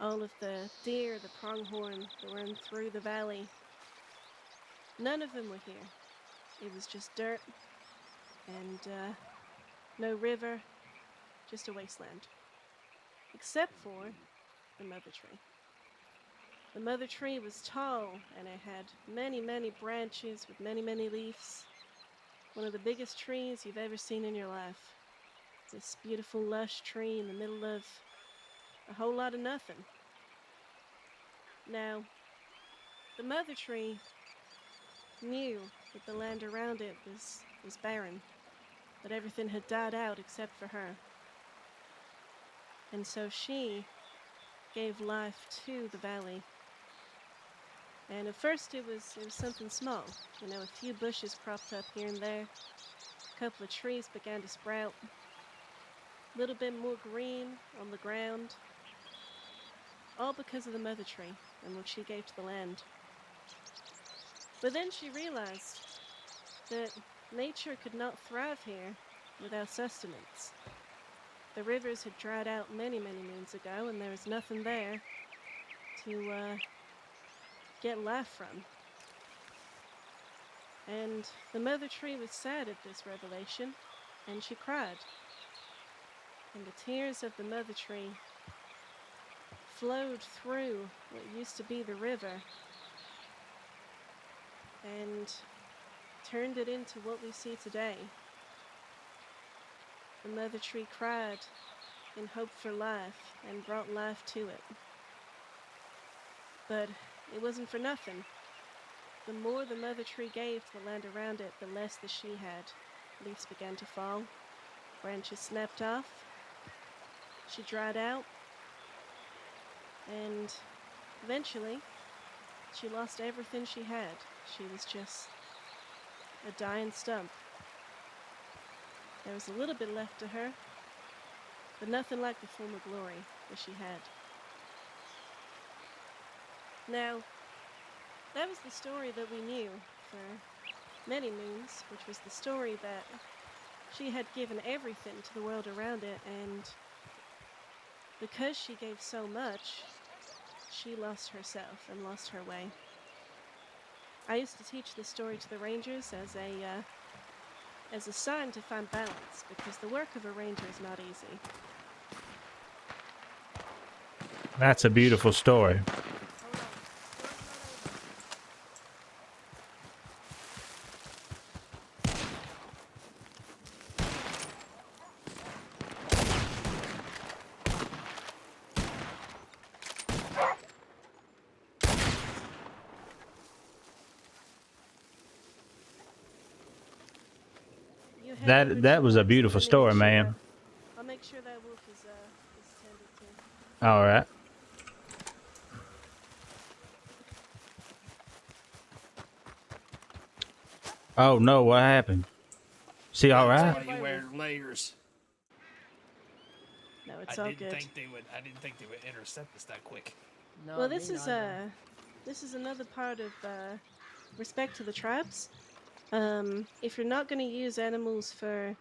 all of the deer, the pronghorn that run through the valley, none of them were here. It was just dirt and no river, just a wasteland. Except for the Mother Tree. The Mother Tree was tall and it had many, many branches with many, many leaves. One of the biggest trees you've ever seen in your life. This beautiful, lush tree in the middle of a whole lot of nothing. Now, the Mother Tree knew that the land around it was barren, that everything had died out except for her. And so she gave life to the valley. And at first it was something small. You know, a few bushes cropped up here and there. A couple of trees began to sprout. A little bit more green on the ground. All because of the Mother Tree and what she gave to the land. But then she realized that nature could not thrive here without sustenance. The rivers had dried out many, many moons ago, and there was nothing there to get life from. And the Mother Tree was sad at this revelation, and she cried. And the tears of the Mother Tree flowed through what used to be the river and turned it into what we see today. The Mother Tree cried in hope for life and brought life to it. But it wasn't for nothing. The more the Mother Tree gave to the land around it, the less that she had. Leaves began to fall, branches snapped off, she dried out, and eventually she lost everything she had. She was just a dying stump. There was a little bit left to her, but nothing like the former glory that she had. Now, that was the story that we knew for many moons, which was the story that she had given everything to the world around it, and because she gave so much, she lost herself and lost her way. I used to teach this story to the Rangers as a sign to find balance, because the work of a ranger is not easy. That's a beautiful story. That was a beautiful story, man. I'll make sure that wolf is tended to. All right. Oh no, what happened? She all That's right? why you wear layers. No, it's all good. I didn't think they would intercept us that quick. No, Well, me this is another part of respect to the tribes. If you're not going to use animals for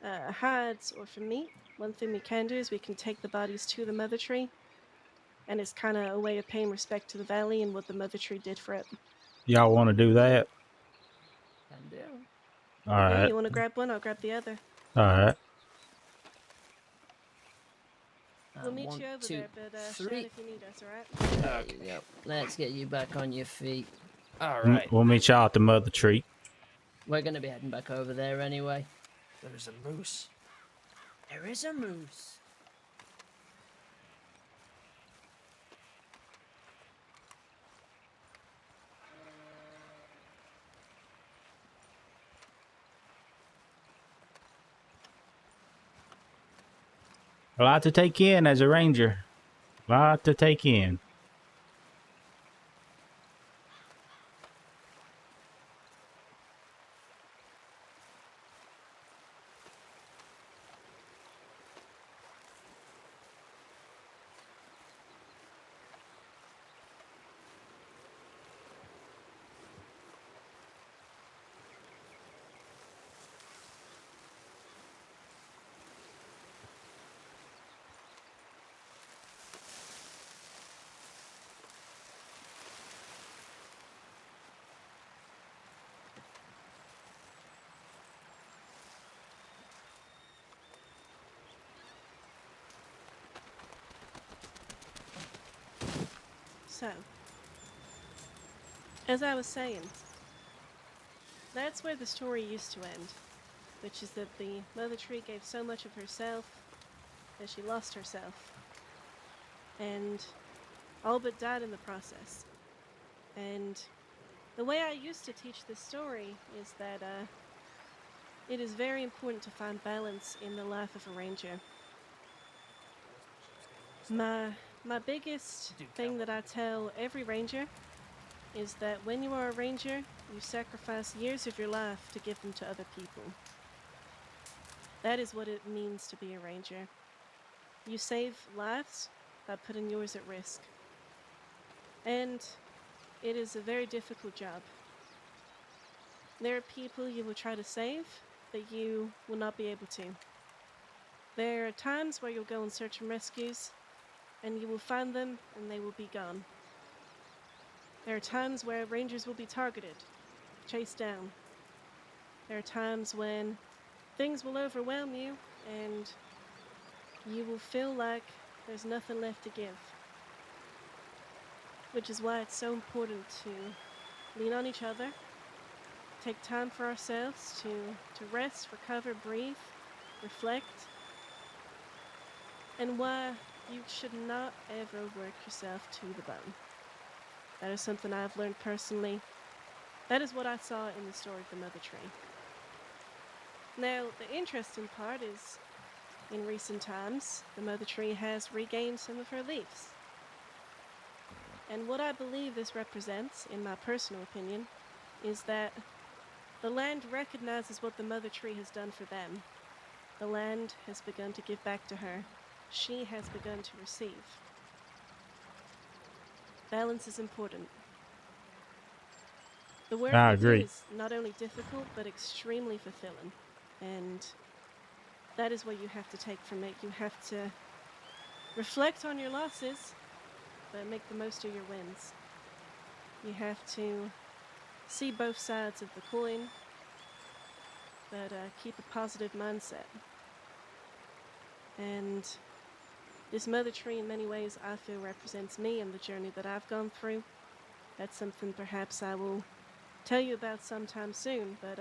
hides or for meat, one thing we can do is we can take the bodies to the Mother Tree, and it's kind of a way of paying respect to the valley and what the Mother Tree did for it. Y'all want to do that? Can do. All Yeah, right. you want to grab one? I'll grab the other. All right. We'll meet One, you over two, there, but shout three. if you need us, alright? There you go. Let's get you back on your feet. All right. We'll meet y'all at the mother tree. We're gonna be heading back over there anyway. There's a moose. There is a moose. A lot to take in as a ranger. A lot to take in. So, as I was saying, that's where the story used to end, which is that the Mother Tree gave so much of herself that she lost herself, and all but died in the process. And the way I used to teach this story is that it is very important to find balance in the life of a ranger. My biggest thing that I tell every ranger is that when you are a ranger, you sacrifice years of your life to give them to other people. That is what it means to be a ranger. You save lives by putting yours at risk. And it is a very difficult job. There are people you will try to save that you will not be able to. There are times where you'll go and search and rescues, and you will find them and they will be gone. There are times where rangers will be targeted, chased down. There are times when things will overwhelm you and you will feel like there's nothing left to give. Which is why it's so important to lean on each other, take time for ourselves to rest, recover, breathe, reflect, and why you should not ever work yourself to the bone. That is something I've learned personally. That is what I saw in the story of the Mother Tree. Now, the interesting part is, in recent times, the Mother Tree has regained some of her leaves. And what I believe this represents, in my personal opinion, is that the land recognizes what the Mother Tree has done for them. The land has begun to give back to her. She has begun to receive. Balance is important. The work I we do agree. is not only difficult, but extremely fulfilling. And that is what you have to take from it. You have to reflect on your losses, but make the most of your wins. You have to see both sides of the coin, but keep a positive mindset. And this Mother Tree, in many ways, I feel represents me and the journey that I've gone through. That's something perhaps I will tell you about sometime soon, but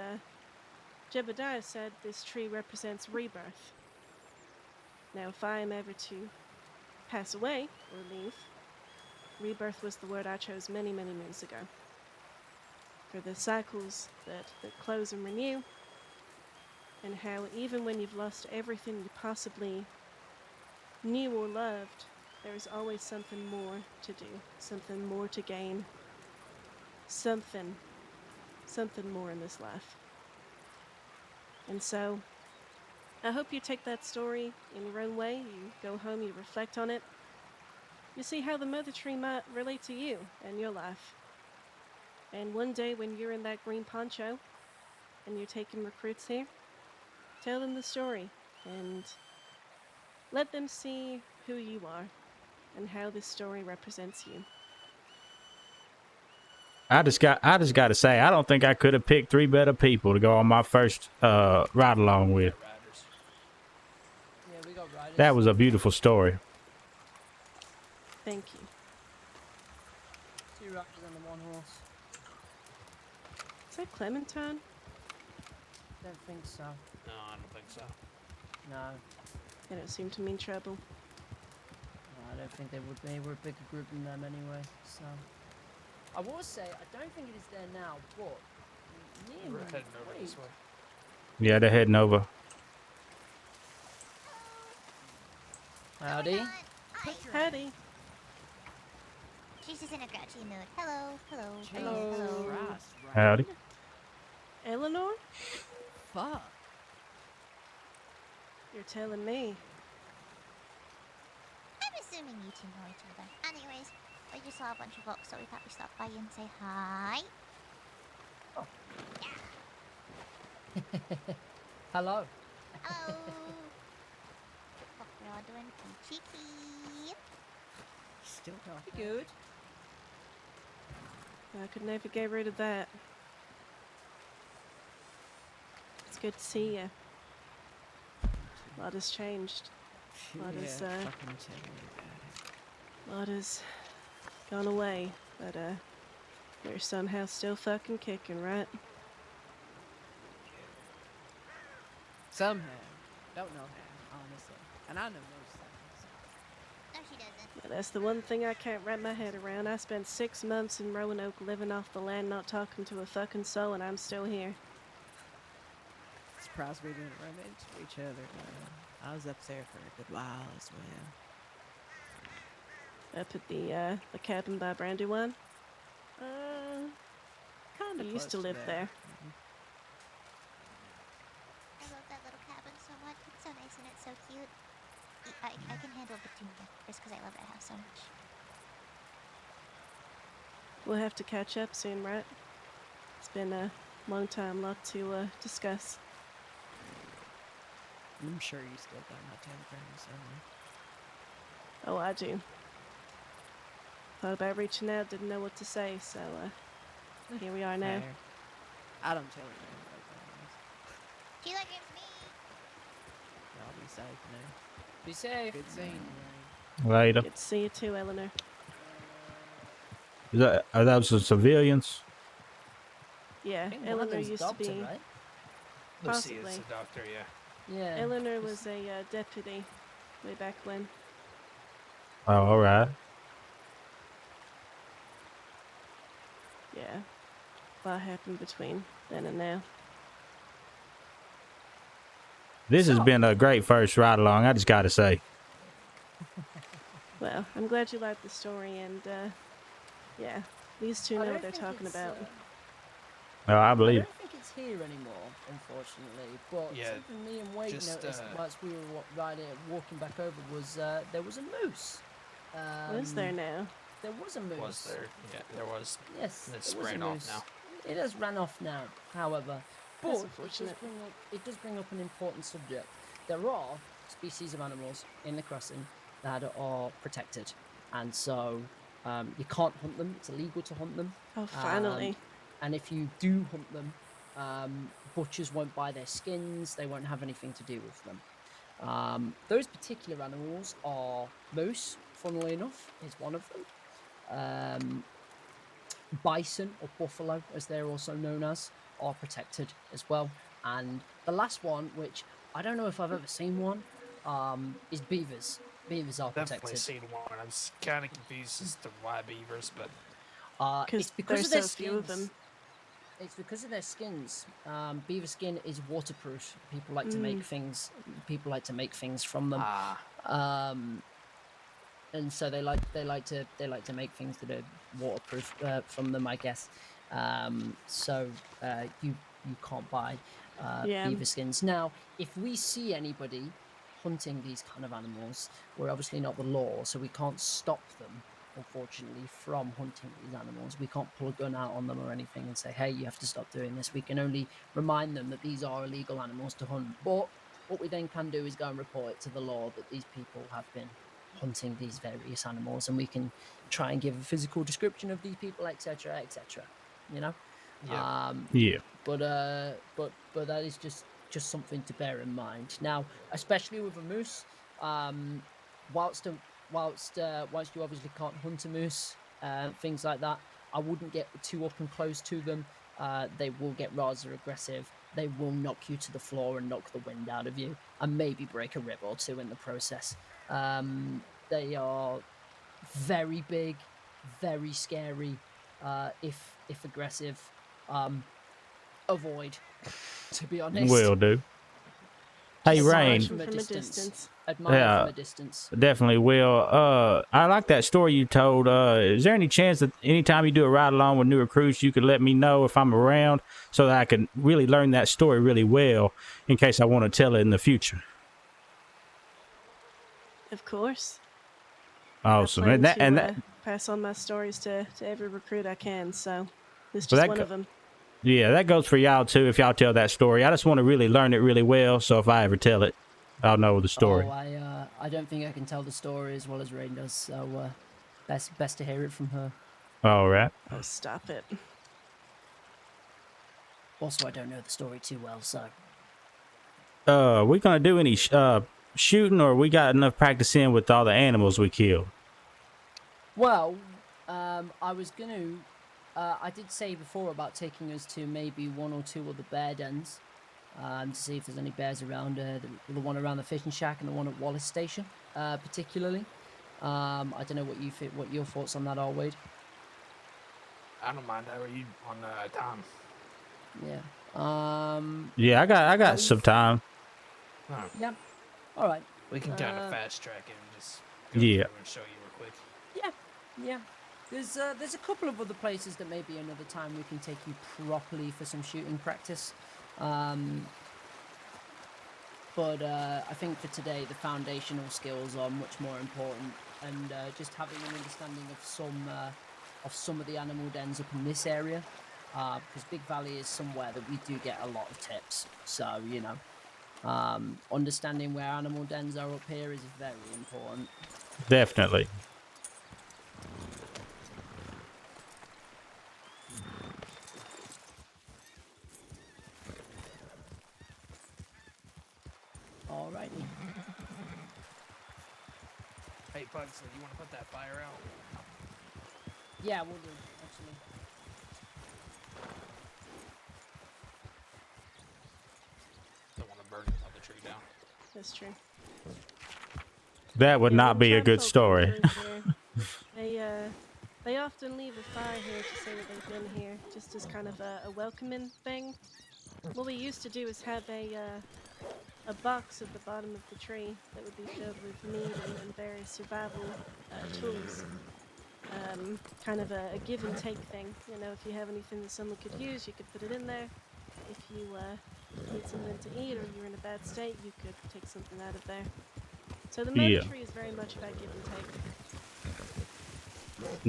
Jebediah said this tree represents rebirth. Now, if I am ever to pass away or leave, rebirth was the word I chose many, many moons ago. For the cycles that close and renew, and how even when you've lost everything you possibly knew or loved, there is always something more to do, something more to gain, something more in this life. And so, I hope you take that story in your own way, you go home, you reflect on it, you see how the Mother Tree might relate to you and your life. And one day when you're in that green poncho, and you're taking recruits here, tell them the story, and let them see who you are and how this story represents you. I just got to say, I don't think I could have picked three better people to go on my first ride along with. Riders. Yeah, we got riders. That was a beautiful story. Thank you. 2 riders and the 1 horse. Is that Clementine? Don't think so. No, I don't think so. No. They don't seem to mean trouble. No, I don't think they would be. We're a bigger group than them anyway, so... I will say, I don't think it is there now, but... Me and We're heading over this Wade- way. Yeah, they're heading over. Howdy. Hi. Howdy. She's just in a grouchy mood. Hello, hello, Hello. hello. Christ, right. Howdy. Eleanor? Fuck. You're telling me. I'm assuming you two know each other. Anyways, I just saw a bunch of folks, so we thought we'd stop by and say hi. Hello. Hello. Hope you're all doing cheeky. Still talking. Good. I could never get rid of that. It's good to see you. A lot has changed. Lot has, fucking tell me about it. A lot has gone away, but we're somehow still fucking kicking, right? Somehow. Don't know how, honestly. And I know most things. No, she doesn't. Yeah, that's the one thing I can't wrap my head around. I spent 6 months in Roanoke living off the land, not talking to a fucking soul, and I'm still here. Surprised we didn't run into each other. I was up there for a good while as well. Up at the cabin by Brandywine. Kind I of used to live there. I love that little cabin so much. It's so nice and it's so cute. I can handle Petunia just because I love that house so much. We'll have to catch up soon, right? It's been a long time, lot to discuss. I'm sure you still got my telegram somewhere. Oh, I do. Thought about reaching out, didn't know what to say, so here we are now. Fair. I don't tell her like things. Telegrams me. Y'all be safe now. Be safe. Good seeing you. Later. Good to see you too, Eleanor. Are those the civilians? Yeah, I think one of Eleanor them's used doctor, to be. right? Lucy Possibly. is the doctor, yeah. Yeah. Eleanor just- was a deputy way back when. Oh, all right. Yeah. A lot happened between then and now. This has been a great first ride along, I just got to say. Well, I'm glad you liked the story, and yeah, these two I know don't what they're think talking it's, about. No, I I believe. don't think it's here anymore, unfortunately. But Yeah, something me and Wade just, noticed whilst we were walking back over was there was a moose. What is there now? There was a moose. Was there? Yeah, there was. Yes, It's there was a spraying off moose. now. It has ran off now, however. But That's it does, unfortunate. it does bring up an important subject. There are species of animals in the crossing that are protected, and so you can't hunt them. It's illegal to hunt them. Oh, finally. And if you do hunt them, butchers won't buy their skins. They won't have anything to do with them. Those particular animals are moose, funnily enough, is one of them. Bison, or buffalo, as they're also known as, are protected as well. And the last one, which I don't know if I've ever seen one, is beavers. Beavers are Definitely protected. seen one. I'm kind of confused as to why beavers, but It's because there's of their so few of skins. them. It's because of their skins. Beaver skin is waterproof. People like to make things. People like to make things from them. And so they like to make things that are waterproof from them, I guess. So you can't buy Yeah. beaver skins. Now, if we see anybody hunting these kind of animals, we're obviously not the law, so we can't stop them, unfortunately, from hunting these animals. We can't pull a gun out on them or anything and say, hey, you have to stop doing this. We can only remind them that these are illegal animals to hunt. But what we then can do is go and report it to the law that these people have been hunting these various animals, and we can try and give a physical description of these people, etc., etc. You know. Yeah. Yeah. But that is just something to bear in mind. Now, especially with a moose, whilst whilst you obviously can't hunt a moose, things like that, I wouldn't get too up and close to them. They will get rather aggressive. They will knock you to the floor and knock the wind out of you, and maybe break a rib or two in the process. They are very big, very scary. If aggressive, avoid. To be honest, Will do. Hey, Just admire Rain. from a From a distance. distance. Admire Yeah. from a distance. Definitely will. I like that story you told. Is there any chance that anytime you do a ride along with new recruits, you could let me know if I'm around so that I can really learn that story really well in case I want to tell it in the future? Of course. Awesome. I And plan that, to pass on my stories to every recruit I can, so this is Well, just that one go- of them. yeah, that goes for y'all too if y'all tell that story. I just want to really learn it really well, so if I ever tell it, I'll know the story. Oh, I don't think I can tell the story as well as Rain does. So best to hear it from her. All right. Oh, stop it. Also, I don't know the story too well, so We gonna do any shooting, or we got enough practice in with all the animals we killed? well, I was gonna. I did say before about taking us to maybe one or two other bear dens, to see if there's any bears around. The one around the fishing shack and the one at Wallace Station, particularly. I don't know what your thoughts on that are, Wade. I don't mind. How are you on time? Yeah. Yeah, I got some time. Oh, Yeah. All right. we can kind of Uh, fast track it and just go Yeah. through and show you real quick. Yeah. There's a couple of other places that maybe another time we can take you properly for some shooting practice. But I think for today the foundational skills are much more important, and just having an understanding of some of the animal dens up in this area, because Big Valley is somewhere that we do get a lot of tips. So understanding where animal dens are up here is very important. Definitely. Alrighty. Hey, Pugsley, you want to put that fire out? Yeah, we'll do. Actually. Don't want to burn another tree down. That's true. That would Yeah, not when be a tribe good folk story. enter here, they often leave a fire here to say that they've been here, just as kind of a welcoming thing. What we used to do is have a box at the bottom of the tree that would be filled with meat and various survival tools. Kind of a give and take thing. You know, if you have anything that someone could use, you could put it in there. If you need something to eat or you're in a bad state, you could take something out of there. So the murder Yeah. tree is very much about give and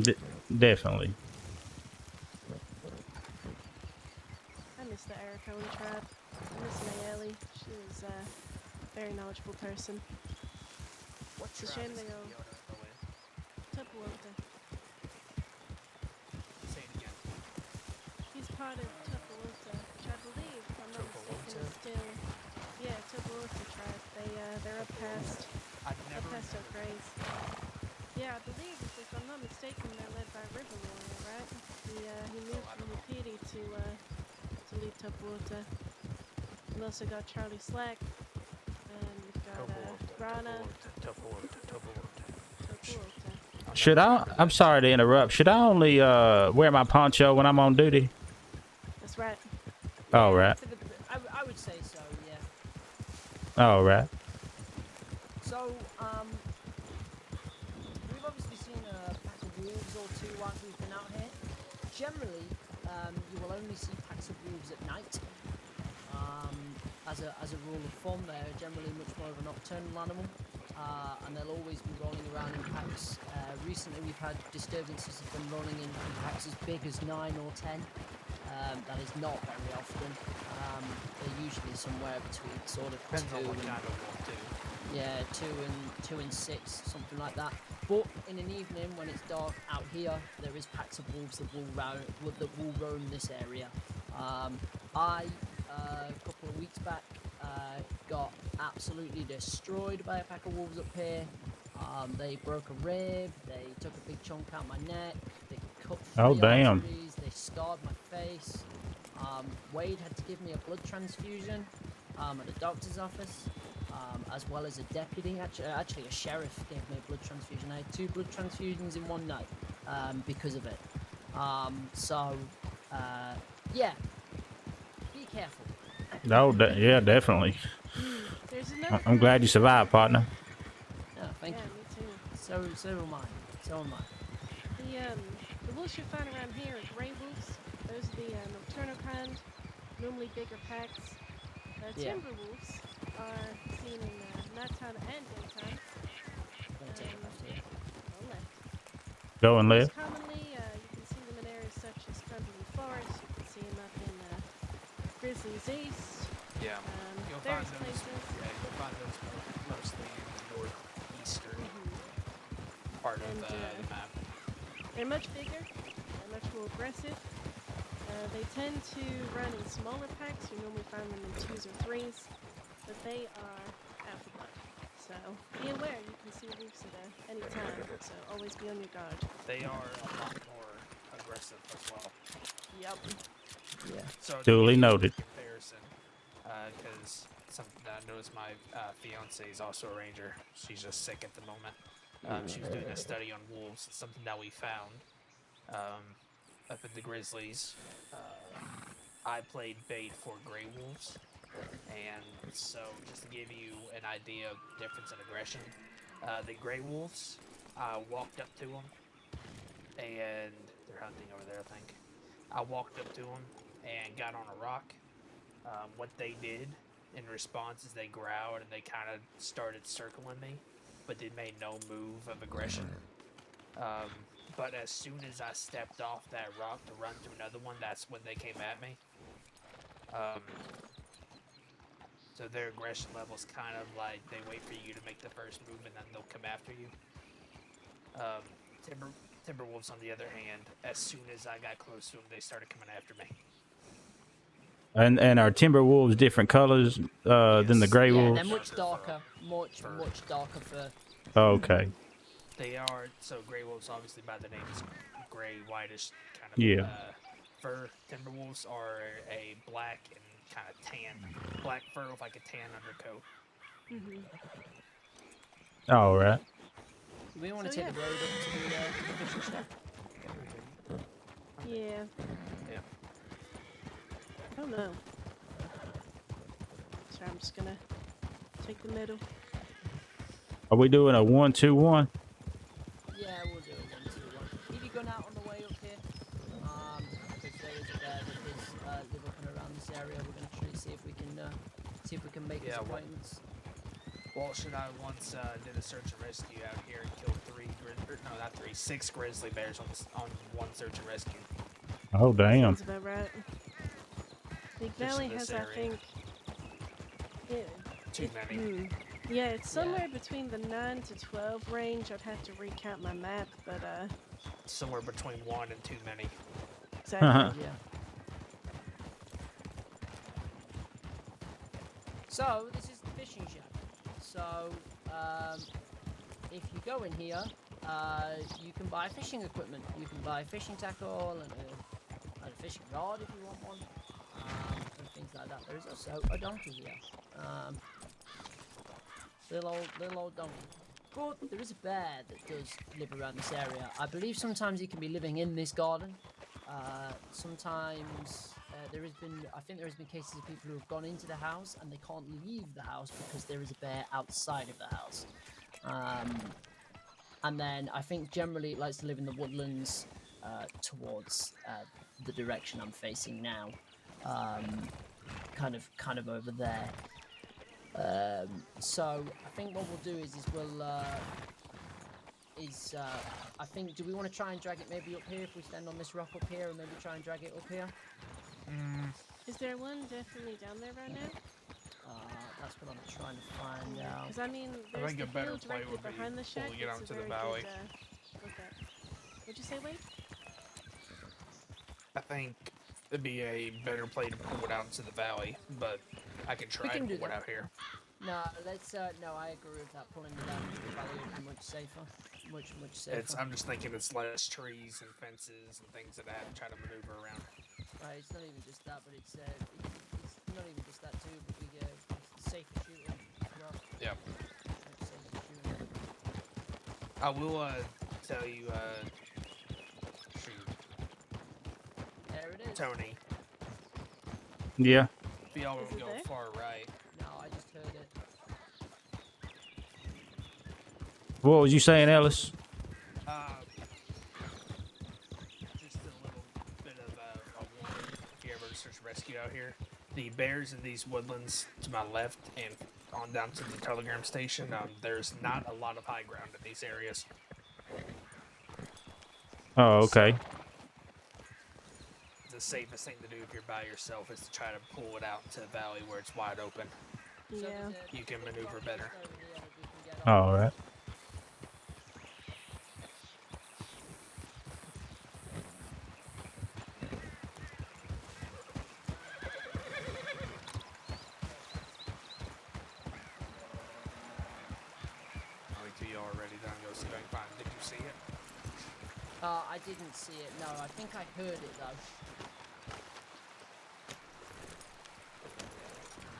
take. Definitely. I miss the Arakoan tribe. I miss Mayeli. She was a very knowledgeable person. What's It's a shame they all... Tupperwalter. Say it again. She's part of Tupperwalter, which I believe, if I'm not mistaken, is still... Yeah, Tupperwalter tribe. They're up past... I've Up never. past Oak Grace. Yeah, I believe, if I'm not mistaken, they're led by River Warrior, right? He moved from Wapiti to lead Tupperwalter. We've also got Charlie Slack, and we've got Rana. Tupperwalter. Should I? I'm sorry to interrupt. Should I only wear my poncho when I'm on duty? That's right. All right. I would say so. Yeah. All right. So, we've obviously seen a pack of wolves or two whilst we've been out here. Generally, you will only see packs of wolves at night. As a rule of thumb, they're generally much more of a nocturnal animal, and they'll always be rolling around in packs. Recently, we've had disturbances of them rolling in packs as big as 9 or 10. That is not very often. They're usually somewhere between sort of Depends on 2 what and kind of wolf, too. yeah, 2 and 6, something like that. But in an evening when it's dark out here, there is packs of wolves that will roam this area. A couple of weeks back, got absolutely destroyed by a pack of wolves up here. They broke a rib. They took a big chunk out my neck. They cut Oh, 3 damn. arteries. They scarred my face. Wade had to give me a blood transfusion at a doctor's office, as well as a deputy. Actually, a sheriff gave me a blood transfusion. I had 2 blood transfusions in one night because of it. Yeah, be careful. No, yeah, definitely. There's another I'm glad you survived, partner. Yeah, thank you. Me too. So am I. So am I. The wolves you find around here are gray wolves. Those are the nocturnal kind, normally bigger packs. Yeah. Timber wolves are seen in nighttime and daytime. Gonna take it left here. Go left. Going Most left. commonly, you can see them in areas such as Cumberland Forest. You can see them up in Grizzlies East. Yeah. You'll find various those. places. Yeah, you'll find those mostly in the northeastern part of the map. They're much bigger. They're much more aggressive. They tend to run in smaller packs. You normally find them in 2s or 3s, but they are alpha blood. So be aware. You can see wolves at any time. So always be on your guard. They are a lot more aggressive as well. Yep. Yeah. So Duly noted. Comparison, because something that I noticed, my fiance is also a ranger. She's just sick at the moment. She was doing a study on wolves. It's something that we found up in the Grizzlies. I played bait for gray wolves, and so just to give you an idea of the difference in aggression, the gray wolves, I walked up to them, and they're hunting over there, I think. I walked up to them and got on a rock. What they did in response is they growled and they kind of started circling me, but they made no move of aggression. But as soon as I stepped off that rock to run to another one, that's when they came at me. So their aggression level's kind of like they wait for you to make the first move and then they'll come after you. Timberwolves, on the other hand, as soon as I got close to them, they started coming after me. And are timber wolves different colors than the gray Yeah, wolves? they're much darker. Much darker fur. Okay. They are, so gray wolves, obviously by the name, is gray, whitish kind of fur. Timberwolves are a black and kind of tan, black fur with like a tan undercoat. All right. Do we want to take the road up to the fishing shack? Yeah. Oh no. Sorry, I'm just gonna take the middle. Are we doing a 1-2-1? Yeah, we'll do a 1-2-1. Keep your gun out on the way up here. Because there is a bear that does live up and around this area. We're going to try to see if we can make his acquaintance. Walsh and I once did a search and rescue out here and killed 6 grizzly bears on one search and rescue. Oh, damn. Sounds about right. Big Valley has, I think, too many. Yeah, it's somewhere between the 9 to 12 range. I'd have to recount my map, but somewhere between 1 and too many. Exactly. Yeah. So this is the fishing shack. So if you go in here, you can buy fishing equipment. You can buy fishing tackle and a fishing rod if you want one, and things like that. There's also a donkey here. Little old donkey. But there is a bear that does live around this area. I believe sometimes he can be living in this garden. Sometimes I think there has been cases of people who have gone into the house and they can't leave the house because there is a bear outside of the house. And then I think generally it likes to live in the woodlands towards the direction I'm facing now. Kind of over there. So I think what we'll do is I think, do we want to try and drag it maybe up here if we stand on this rock up here and maybe try and drag it up here? Is there one definitely down there right now? That's what I'm trying to find out. Because I mean, there's think the a better field play directly would be behind the shack. pulling it It's onto a the very valley. good look at. What'd you say, Wade? I think it'd be a better play to pull it out into the valley, but I can try and pull it out here. No, let's. No, I agree with that. Pulling it down into the valley would be much safer. Much safer. I'm just thinking it's less trees and fences and things of that. Try to maneuver around. Right, it's not even just that, but it's not even just that too. But we it's safer shooting as well. Yep. Much safer shooting. I will tell you. Shoot, There it is. Tony. Yeah. If y'all Is would it go there? far right. No, I just heard it. What was you saying, Ellis? Just a little bit of a warning if you ever search rescue out here. The bears in these woodlands to my left and on down to the telegram station, there's not a lot of high ground in these areas. Oh, okay. The safest thing to do if you're by yourself is to try to pull it out into the valley where it's wide open. Yeah. You can maneuver better. All right. Wait till y'all are ready, then go see if I can find it. Did you see it? I didn't see it. No, I think I heard it though.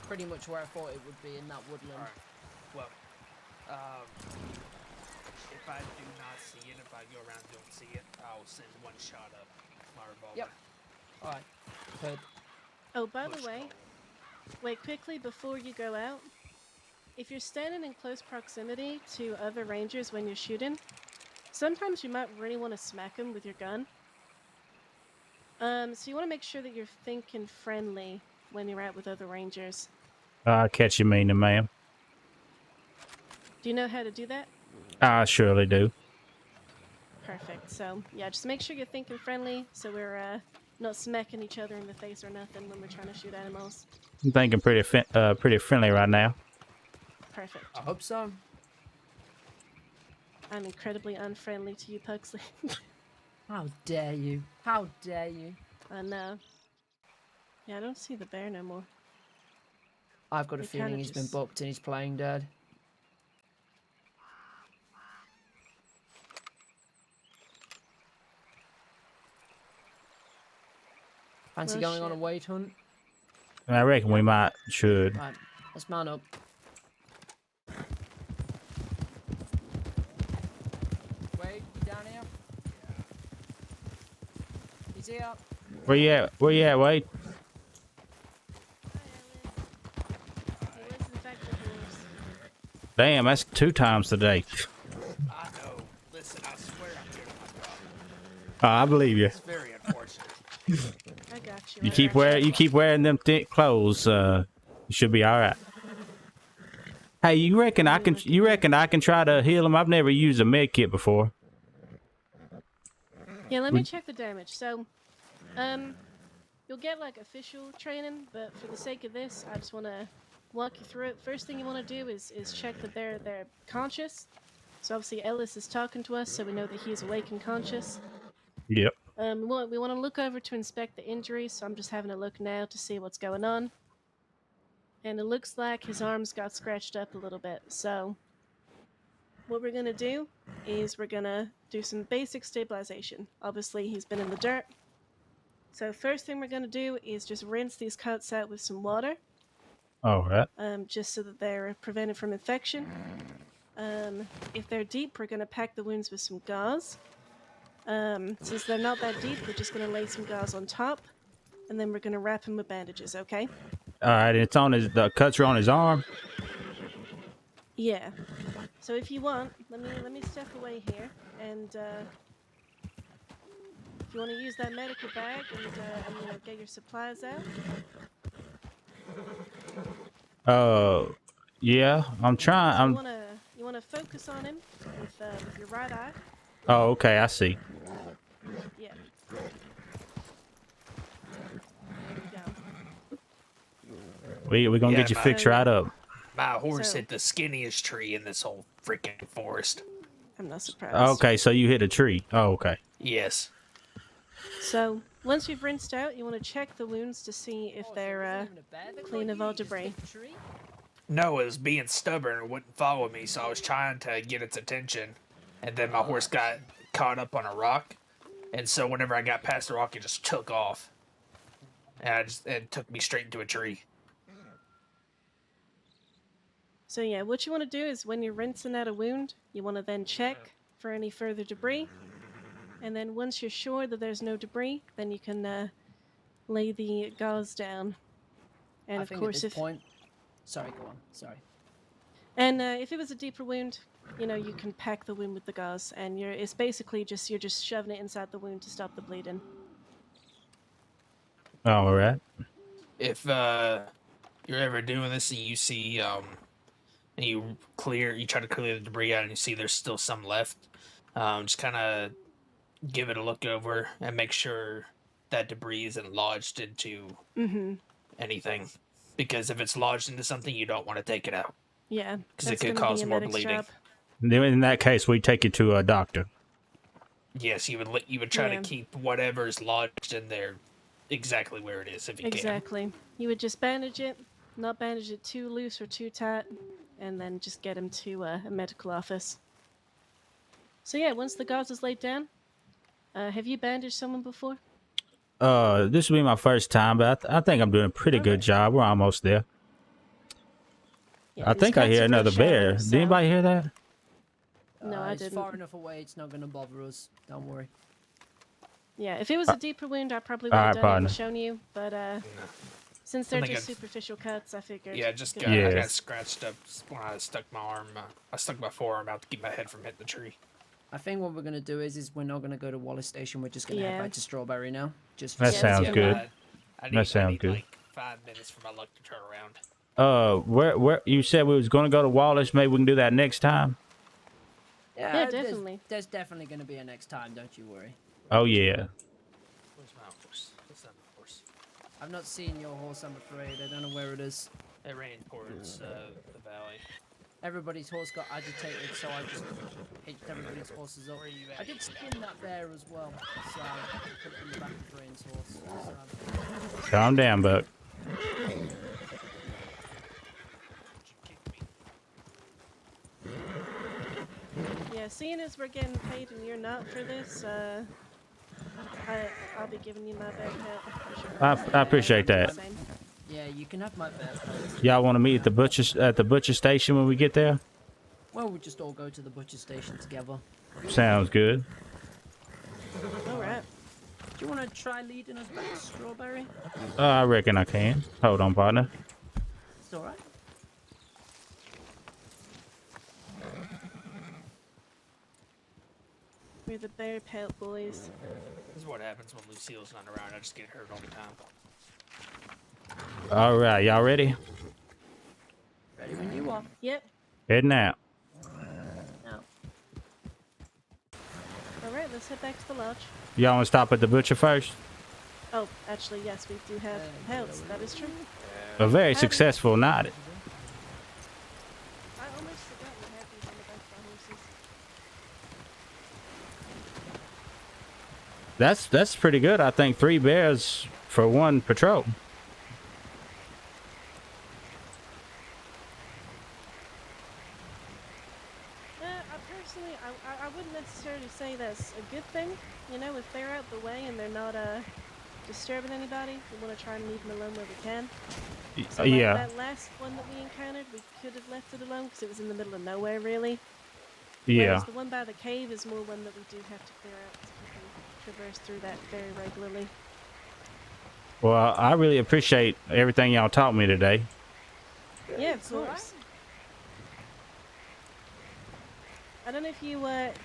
Pretty much where I thought it would be in that woodland. Alright. Well, if I do not see it, if I go around and don't see it, I'll send one shot up my revolver. Yep. Alright. Heard. Oh, by the Push way, wait quickly before you go out. If you're standing in close proximity to other rangers when you're shooting, sometimes you might really want to smack them with your gun. So you want to make sure that you're thinking friendly when you're out with other rangers. I catch you meaning, ma'am. Do you know how to do that? I surely do. Perfect. So yeah, just make sure you're thinking friendly, so we're not smacking each other in the face or nothing when we're trying to shoot animals. I'm thinking pretty friendly right now. Perfect. I hope so. I'm incredibly unfriendly to you, Pugsley. How dare you? How dare you? I know. Yeah, I don't see the bear no more. I've got a They feeling kinda he's been just- booked and he's playing dead. Fancy Well, going on a shit. wait hunt? I reckon we should. Right, let's man up. Wait, you down here? He's here. Where you at? Where you at, Wade? It was in fact the horse. Damn, that's 2 times today. I know. Listen, I swear I'm doing my job. I believe you. It's very unfortunate. I got you. You I keep wearing them thick clothes. You should be all right. Hey, you reckon I can try to heal him? I've never used a med kit before. Yeah, let me check the damage. So, you'll get like official training, but for the sake of this, I just want to walk you through it. First thing you want to do is check that they're conscious. So obviously Ellis is talking to us, so we know that he's awake and conscious. Yep. We want to look over to inspect the injuries. So I'm just having a look now to see what's going on. And it looks like his arms got scratched up a little bit. So what we're gonna do is we're gonna do some basic stabilization. Obviously he's been in the dirt. So first thing we're gonna do is just rinse these cuts out with some water. All right. Just so that they're prevented from infection. If they're deep, we're gonna pack the wounds with some gauze. Since they're not that deep, we're just gonna lay some gauze on top, and then we're gonna wrap him with bandages. Okay? All right. It's on the cuts are on his arm. Yeah. So if you want, let me step away here, and if you want to use that medical bag and get your supplies out. Yeah. I'm trying. So you wanna focus on him with your right eye. Oh, okay. I see. Yeah. There we go. We're gonna get you fixed right up. My horse So- hit the skinniest tree in this whole freaking forest. I'm not surprised. Okay, so you hit a tree. Oh, okay. Yes. So once you've rinsed out, you want to check the wounds to see if they're clean of all debris. No, it was being stubborn and wouldn't follow me, so I was trying to get its attention, and then my horse got caught up on a rock, and so whenever I got past the rock, it just took off, and it took me straight into a tree. So yeah, what you want to do is when you're rinsing out a wound, you want to then check for any further debris, and then once you're sure that there's no debris, then you can lay the gauze down. And I of think course, at this if point, sorry, go on. Sorry. and if it was a deeper wound, you know, you can pack the wound with the gauze, and it's basically just you're just shoving it inside the wound to stop the bleeding. All right. If you're ever doing this and you see and you try to clear the debris out, and you see there's still some left, just kind of give it a look over and make sure that debris isn't lodged into anything, because if it's lodged into something, you don't want to take it out Yeah, because it that's could gonna be cause a more medic's bleeding. job. Then in that case, we take you to a doctor. Yes, you would try Yeah. to keep whatever's lodged in there exactly where it is if you Exactly. You would just bandage it, not bandage it too loose or too tight, and then just get him to a medical office. So yeah, once the gauze is laid down, have you bandaged someone before? This will be my first time, but I think I'm doing a pretty good job. We're almost there. Yeah, I these think I cats hear are real another shallow, bear. Did so- anybody hear that? No, I It's didn't. far enough away. It's not going to bother us. Don't worry. Yeah, if it was a deeper wound, I probably would alright, have done it partner. and shown you, but since they're think just I've- superficial cuts, I figured. Yeah, just good got, I Yeah. got scratched up when I stuck my arm. I stuck my forearm out to keep my head from hitting the tree. I think what we're going to do is we're not going to go to Wallace Station. We're just going to Yeah. head back to Strawberry now. Just That Yeah, sounds let's do good. that. I sounds need good. like 5 minutes for my luck to turn around. Where you said we was going to go to Wallace? Maybe we can do that next time. Yeah, there's- definitely. There's definitely going to be a next time. Don't you worry. Oh yeah. Where's my horse? That's not my horse. I've not seen your horse. I'm afraid. I don't know where it is. It ran towards the valley. Everybody's horse got agitated, so I just hitched everybody's horses up. Where are you at? I did skin that bear as well, so I put it in the back of Rain's horse. So. Calm down, Buck. Yeah, seeing as we're getting paid and you're not for this, I'll be giving you my bad help. I appreciate that. Yeah, you can have my bear pelts. Y'all want to meet at the butcher station when we get there? Well, we'll just all go to the butcher station together. Sounds good. All right. Do you want to try leading us back to Strawberry? I reckon I can. Hold on, partner. It's alright. We're the bear pelt boys. This is what happens when Lucille's not around. I just get hurt all the time. All right, y'all ready? Ready when you are. Yep. Heading out. No. All right, let's head back to the lodge. Y'all want to stop at the butcher first? Oh, actually, yes, we do have pelts. That is true. A very Have you- successful night. I almost forgot we had these on the back of our horses. That's pretty good. I think 3 bears for 1 patrol. I wouldn't necessarily say that's a good thing. You know, if they're out the way and they're not disturbing anybody, we want to try and leave them alone where we can. So like Yeah. that last one that we encountered, we could have left it alone because it was in the middle of nowhere, really. Yeah. Whereas the one by the cave is more one that we do have to clear out because we can traverse through that very regularly. Well, I really appreciate everything y'all taught me today. Yeah, of course. I don't know if you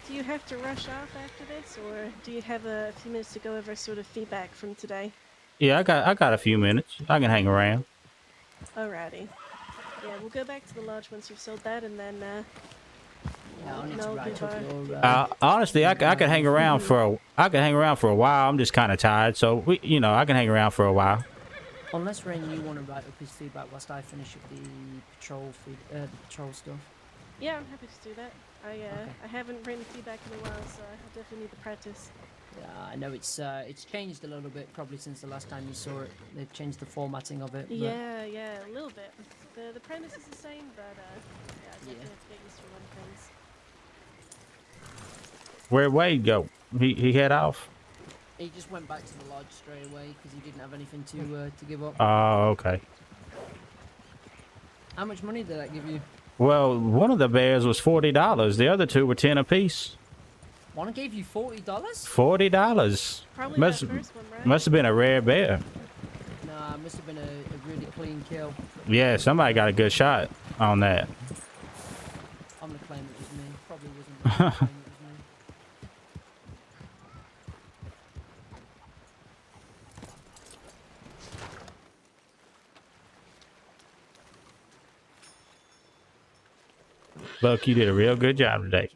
do you have to rush off after this, or do you have a few minutes to go over sort of feedback from today? Yeah, I got a few minutes. I can hang around. Alrighty. Yeah, we'll go back to the lodge once you've sold that, and then Yeah, I'll need No, to write give up our- your. Honestly, I could hang around for a while. I'm just kind of tired, so I can hang around for a while. Unless Rain, you want to write up his feedback whilst I finish up the the patrol stuff. yeah, I'm happy to do that. I haven't written feedback in a while, so I definitely need the practice. Yeah, I know it's changed a little bit probably since the last time you saw it. They've changed the formatting of it. But Yeah, a little bit. The premise is the same, but yeah, I definitely Yeah. have to get used to a lot of things. Where'd Wade go? He head off? he just went back to the lodge straight away because he didn't have anything to give up. Oh, okay. How much money did that give you? Well, one of the bears was $40. The other two were 10 apiece. One gave you $40? $40. Probably Must that first one, right? must have been a rare bear. Nah, it must have been a really clean kill. Yeah, somebody got a good shot on that. I'm gonna claim it was me. Probably wasn't. But I'm gonna claim it was me. Buck, you did a real good job today.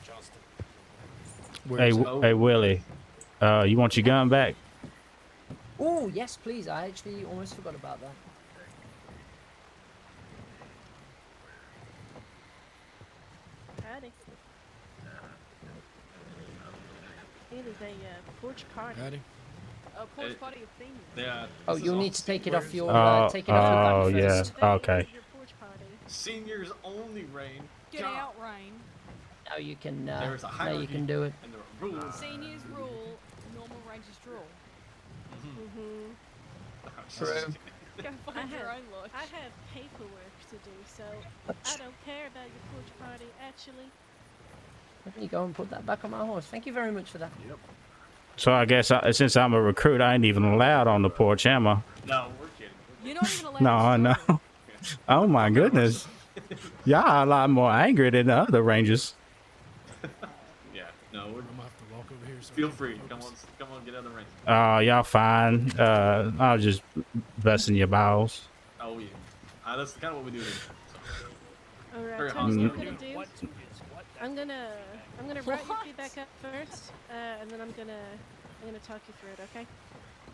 Justin. Hey, Willie. You want your gun back? Oh yes, please. I actually almost forgot about that. Howdy. It is a porch party. Howdy. A porch party of seniors. Yeah. Oh, you'll need to take it off your Oh, take it off your back yeah. first. Okay. Your porch party. Seniors only, Rain. Get God. out, Rain. Now you can. There's a Now hierarchy. you can do it. And there are rules. Seniors rule, normal rangers drool. True. Go find your own lodge. I have paperwork to do, so I don't care about your porch party, actually. Let me go and put that back on my horse. Thank you very much for that. Yep. So I guess since I'm a recruit, I ain't even allowed on the porch, am I? No, we're kidding. You're not even allowed No, to no. Oh my goodness. Y'all are a lot more angry than the other rangers. Yeah. No, we're. I'm gonna have to walk over here. So Feel free. Come on, get out of the ring. Y'all fine. I was just busting your balls. Oh yeah. That's kind of what we do here. So. Alright, Very so what I'm hostile. gonna do, I'm gonna write your feedback up first, and then I'm gonna talk you through it, okay?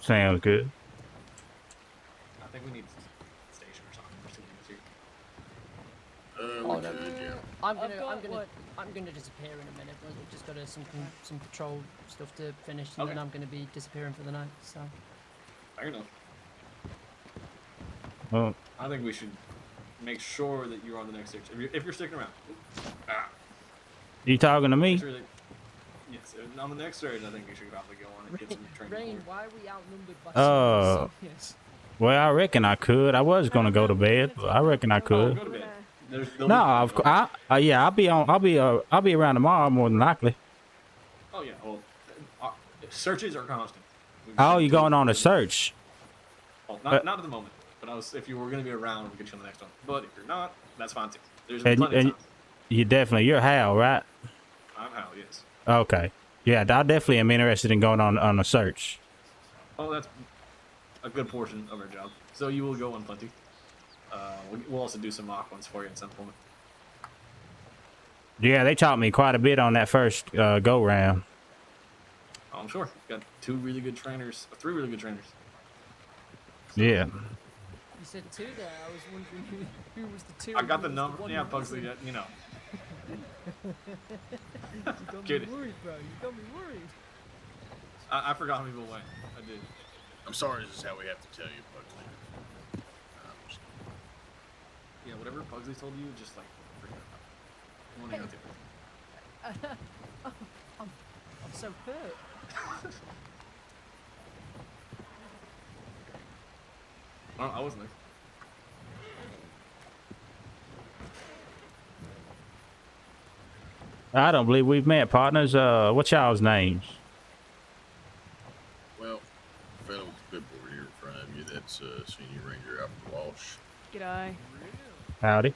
Sounds good. I think we need a station or something. Or something here. Oh, no. What? I'm gonna disappear in a minute. I've just got some patrol stuff to finish, and Okay. then I'm gonna be disappearing for the night. So. Fair enough. Well, I think we should make sure that you're on the next station. If you're sticking around. you talking to me? Make sure that, yes, on the next stage, I think you should probably go on and get some training. Rain, why are we outnumbered by Uh, Well, I reckon I could. I was gonna go to bed, but I reckon I Oh, could. go to bed. No, of course. Yeah, I'll be around tomorrow more than likely. Oh yeah. Well, searches are constant. Oh, you going on a search? Well, not at the moment. But if you were going to be around, we'll get you on the next one. But if you're not, that's fine too. There's And, plenty of and time. you're Hal, right? I'm Hal, yes. Okay. Yeah, I definitely am interested in going on a search. Oh, that's a good portion of our job. So you will go on plenty. We'll also do some mock ones for you at some point. Yeah, they taught me quite a bit on that first go round. Oh, I'm sure. Got three really good trainers. Yeah. You said two there. I was wondering who was the two. I got the who was number. one Yeah, who Pugsley, wasn't. you know. You got me Kidding. worried, bro. You got me worried. I forgot people away. I did. I'm sorry, this is how we have to tell you, Pugsley. Yeah, whatever Pugsley told you, just like forget about it. You want to go to I'm so hurt. I wasn't there. I don't believe we've met, partners. What's y'all's names? Well, the fellow with the clipboard here in front of you, that's Senior Ranger Alfred Walsh. G'day. Howdy.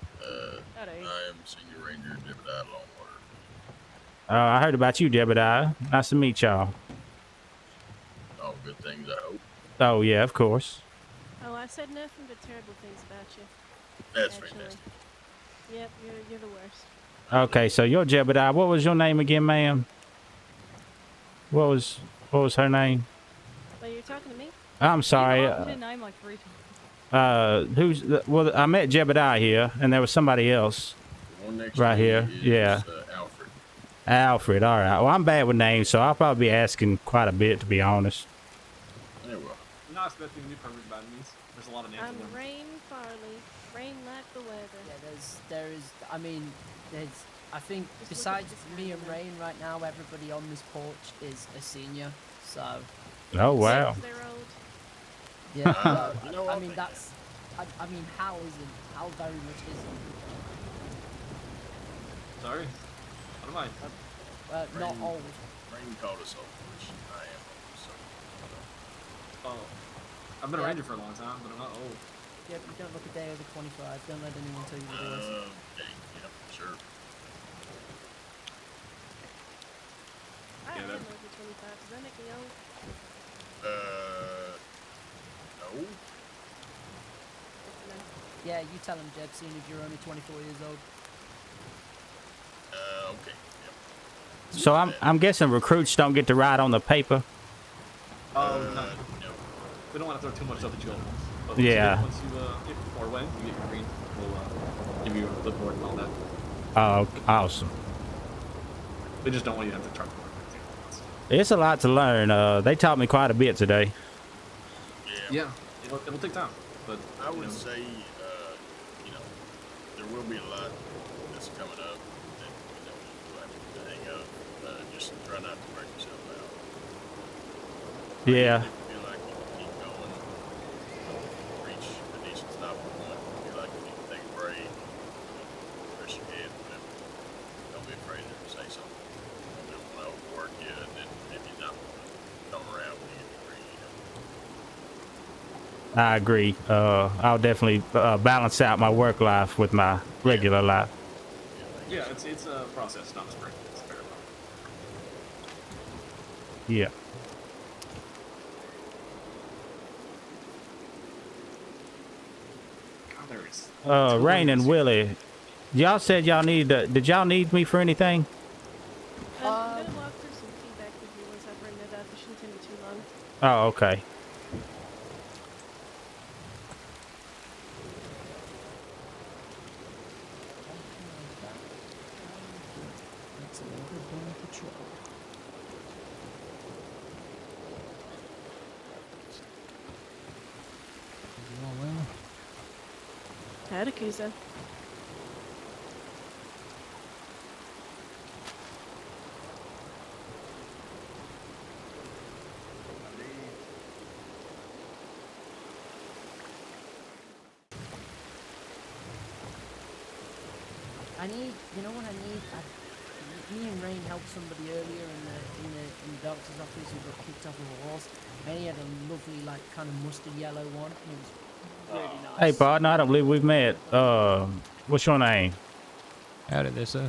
Howdy. I am Senior Ranger Jebediah Longwater. I heard about you, Jebediah. Nice to meet y'all. All good things, I hope. Oh, yeah, of course. Oh, I said nothing but terrible things about you. That's actually. fantastic. Yep, you're the worst. Okay, so you're Jebediah. What was your name again, ma'am? What was her name? Well, you're talking to me? I'm sorry. You mentioned your name like 3 times. Well, I met Jebediah here, and there was somebody else The one next right to me here. is Yeah. Alfred. Alfred. All right. Well, I'm bad with names, so I'll probably be asking quite a bit, to be honest. There we are. I'm not expecting a new permanent bad news. There's a lot of names. I'm in them. Rain Farley. Rain like the weather. Yeah, there is. I mean, there's. I think Just look at besides this me and screen. Rain right now, everybody on this porch is a senior. So. Oh wow. They're old. Yeah. You know, I I'll mean take that's. I mean, Hal isn't. Hal very much isn't. Sorry. What am I? Not Rain. old. Rain called us old, which I am old, so. Oh. I've been a Yeah. ranger for a long time, but I'm not old. Yeah, but you don't look a day over 25. Don't let anyone tell you otherwise. Okay, yep, sure. I Yeah, am that- over 25. Does that make me old? No. Good to know. Yeah, you tell him, Jeb, seeing if you're only 24 years old. Okay, yep. So I'm guessing recruits don't get to ride on the paper. Oh, no. No. We don't want to throw too much stuff at you all at once. But Yeah. Once you, if or when you get your green, we'll give you a clipboard and all that. Oh, awesome. We just don't want you to have to try. It's a lot to learn. They taught me quite a bit today. Yeah, it'll take time, but I you would know, say, you know, there will be a lot that's coming up that, you know, you'll have to hang up. Just try not to break yourself out. Yeah. If you feel like you can keep going, reach a decent stopping point, if you feel like you need to take a break, press your head, whatever. Don't be afraid to say something. We don't want to overwork you, and then maybe not want to come around when you get your green, you know. I agree. I'll definitely balance out my work life with my regular life. yeah, it's a process, not a sprint. It's a marathon. Yeah. God, there is. Rain and Willie, y'all said y'all need. Did y'all need me for anything? I'm gonna walk through some feedback with you once I bring that up. It shouldn't take me too long. Oh, okay. That's a little bit more patrol. You all well? Hadakusa. I need, you know what I need? Me and Rain helped somebody earlier in the doctor's office who got kicked off of a horse. And he had a lovely, like, kind of mustard yellow one. It was really nice. Hey, partner, I don't believe we've met. What's your name? Howdy there, sir.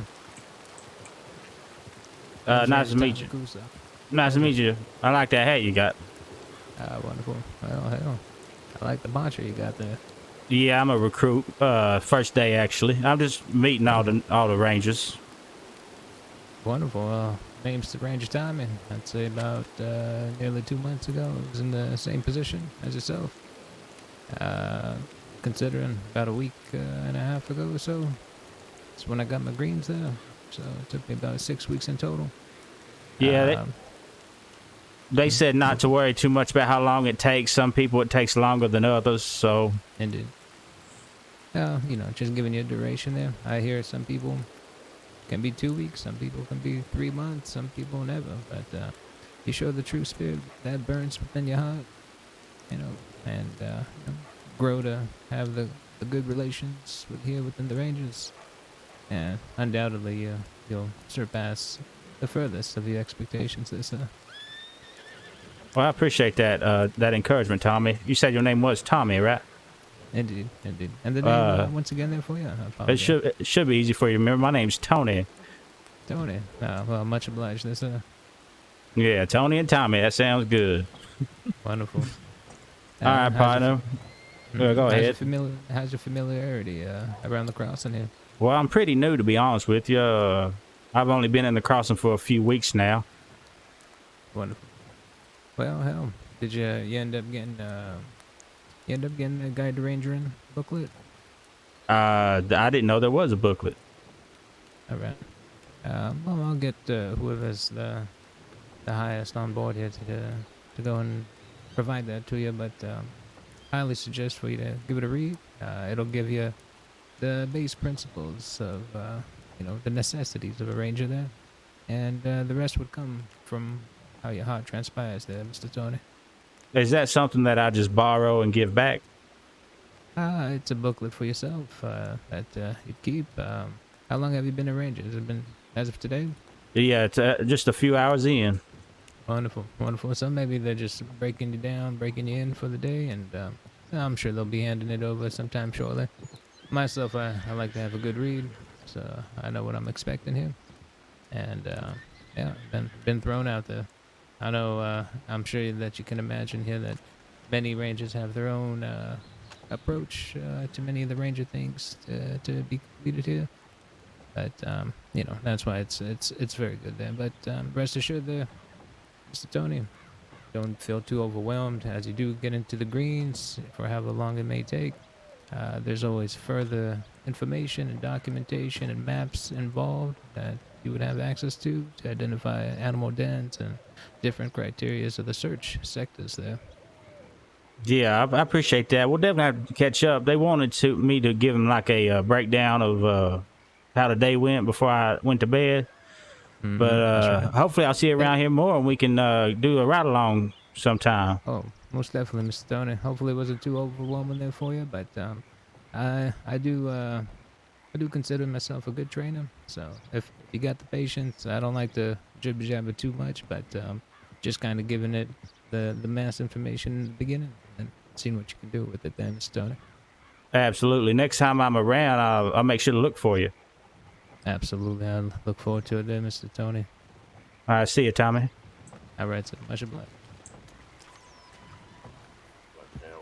Nice to meet you. Nice to meet you. I like that hat you got. Wonderful. Well, hell, I like the poncho you got there. Yeah, I'm a recruit. First day actually. I'm just meeting all the rangers. Wonderful. Name's the Ranger Tommy. I'd say about nearly 2 months ago, I was in the same position as yourself. Considering about a week and a half ago or so, that's when I got my greens there. So it took me about 6 weeks in total. Yeah, they said not to worry too much about how long it takes. Some people it takes longer than others. So Indeed. You know, just giving you a duration there. I hear some people can be 2 weeks, some people can be 3 months, some people never. But you show the true spirit that burns within your heart, you know, and you know, grow to have the good relations within the Rangers. And undoubtedly, you'll surpass the furthest of your expectations this. well, I appreciate that that encouragement, Tommy. You said your name was Tommy, right? Indeed, indeed. And the name once again there for you. I apologize. It should be easy for you to remember. My name's Tony. Tony. Well, much obliged. This. Yeah, Tony and Tommy. That sounds good. Wonderful. All right, partner. Go ahead. How's your familiarity around the crossing here? Well, I'm pretty new, to be honest with you. I've only been in the crossing for a few weeks now. Wonderful. Well, hell, did you end up getting the Guide to Rangering booklet? I didn't know there was a booklet. All right. Well, I'll get whoever's the highest on board here to go and provide that to you. But I highly suggest for you to give it a read. It'll give you the base principles of the necessities of a ranger there, and the rest would come from how your heart transpires there, Mr. Tony. Is that something that I just borrow and give back? It's a booklet for yourself that you'd keep. How long have you been a ranger? Has it been as of today? Yeah, it's just a few hours in. Wonderful, wonderful. So maybe they're just breaking you down, breaking you in for the day, and I'm sure they'll be handing it over sometime shortly. Myself, I like to have a good read, so I know what I'm expecting here. And yeah, been thrown out there. I know. I'm sure that you can imagine here that many rangers have their own approach to many of the ranger things to be completed here. But that's why it's very good there. But rest assured there, Mr. Tony, don't feel too overwhelmed as you do get into the greens for however long it may take. There's always further information and documentation and maps involved that you would have access to identify animal dens and different criteria of the search sectors there. Yeah, I appreciate that. We'll definitely have to catch up. They wanted me to give them like a breakdown of how the day went before I went to bed. But right. hopefully I'll see you around here more and we can do a ride along sometime. Oh, most definitely, Mr. Tony. Hopefully it wasn't too overwhelming there for you, but I do consider myself a good trainer. So if you got the patience, I don't like to jibber jabber too much, but just kind of giving it the mass information in the beginning and seeing what you can do with it then, Mr. Tony. Absolutely. Next time I'm around, I'll make sure to look for you. Absolutely. I look forward to it there, Mr. Tony. All right, see you, Tommy. All right, sir. Much obliged.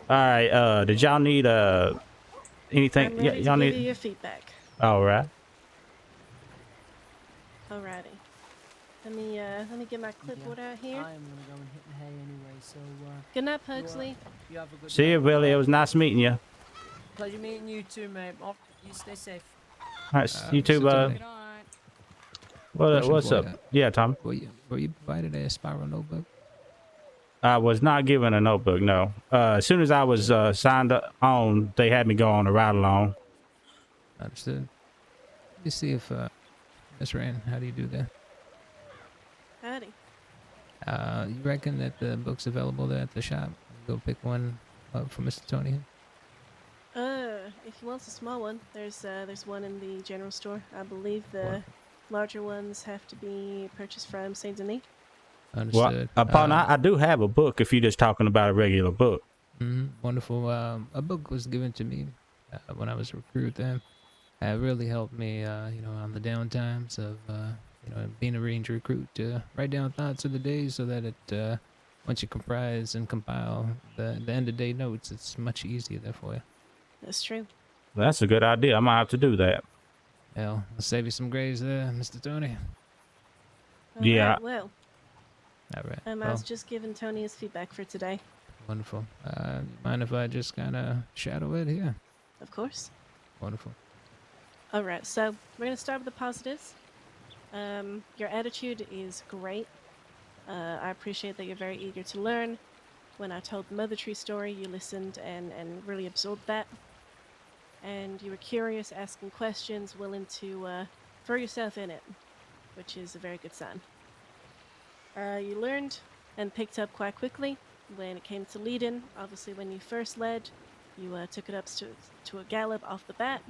All right, did y'all need anything? I'm ready y'all to need. give you your feedback. All right. Alrighty. Let me get my clipboard out here. I am gonna go and hit the hay anyway. So. Good night, Pugsley. You have a good See you, night. Billy. It was nice meeting you. Pleasure meeting you too, mate. You stay safe. All right, you too, Mr. bud. Question What's for up? ya. Yeah, Tom. Were you provided a spiral notebook? I was not given a notebook, no. As soon as I was signed on, they had me go on a ride along. Understood. Let me see if Miss Rand, how do you do that? Howdy. You reckon that the book's available there at the shop? Go pick one up for Mr. Tony. If he wants a small one, there's one in the general store. I believe the larger ones have to be purchased from Saint Denis. Understood. Well, partner, I do have a book if you're just talking about a regular book. Wonderful. A book was given to me when I was a recruit then. It really helped me, on the downtimes of, being a ranger recruit to write down thoughts of the day so that it, once you comprise and compile the end-of-day notes, it's much easier there for you. That's true. That's a good idea. I might have to do that. Well, I'll save you some grays there, Mr. Tony. Yeah. Alright, well. All right. I was just giving Tony his feedback for today. Wonderful. Mind if I just kind of shadow it here? Of course. Wonderful. Alright, so we're going to start with the positives. Your attitude is great. I appreciate that you're very eager to learn. When I told the Mother Tree story, you listened and really absorbed that. And you were curious, asking questions, willing to throw yourself in it, which is a very good sign. You learned and picked up quite quickly when it came to leading. Obviously, when you first led, you took it up to a gallop off the bat.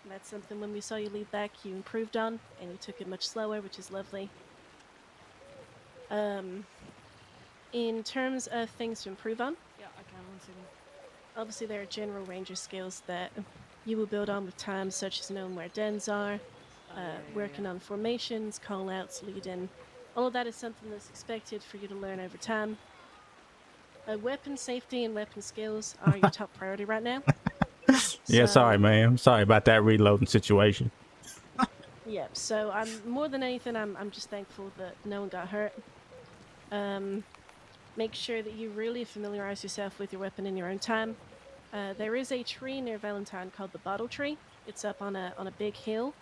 And that's something when we saw you lead back, you improved on, and you took it much slower, which is lovely. In terms of things to improve on, Yeah, I can. 1 second. obviously there are general ranger skills that you will build on with time, such as knowing where dens are, working on formations, call-outs, lead-in. All of that is something that's expected for you to learn over time. Weapon safety and weapon skills are your top priority right now. Yeah, sorry, man. Sorry about that reloading situation. Yeah, so I'm more than anything, I'm just thankful that no one got hurt. make sure that you really familiarize yourself with your weapon in your own time. There is a tree near Valentine called the Bottle Tree. It's up on a big hill.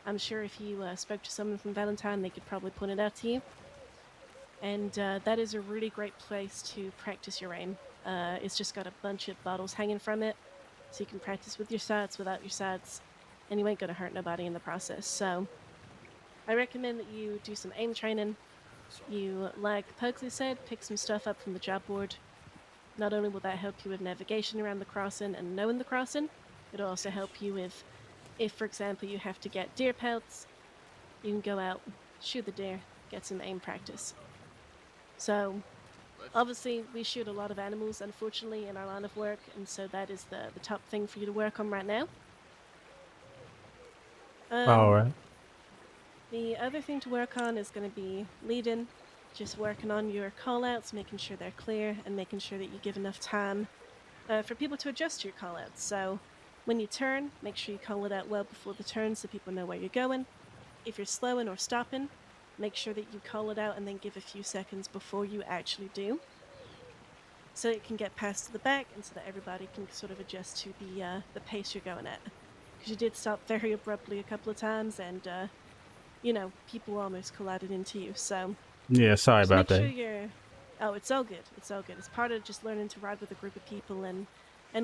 I'm sure if you spoke to someone from Valentine, they could probably point it out to you. And that is a really great place to practice your aim. It's just got a bunch of bottles hanging from it, so you can practice with your sights, without your sights, and you ain't gonna hurt nobody in the process. So I recommend that you do some aim training. You, like Pugsley said, pick some stuff up from the job board. Not only will that help you with navigation around the crossing and knowing the crossing, it'll also help you with, if, for example, you have to get deer pelts, you can go out, shoot the deer, get some aim practice. So, obviously, we shoot a lot of animals, unfortunately, in our line of work, and so that is the top thing for you to work on right now. All right. The other thing to work on is going to be leading, just working on your callouts, making sure they're clear, and making sure that you give enough time for people to adjust your callouts. So when you turn, make sure you call it out well before the turn so people know where you're going. If you're slowing or stopping, make sure that you call it out and then give a few seconds before you actually do, so it can get passed to the back and so that everybody can sort of adjust to the pace you're going at. Because you did stop very abruptly a couple of times, and you know, people almost collided into you. So Yeah, sorry just about make sure that. you're. Oh, it's all good. It's all good. It's part of just learning to ride with a group of people and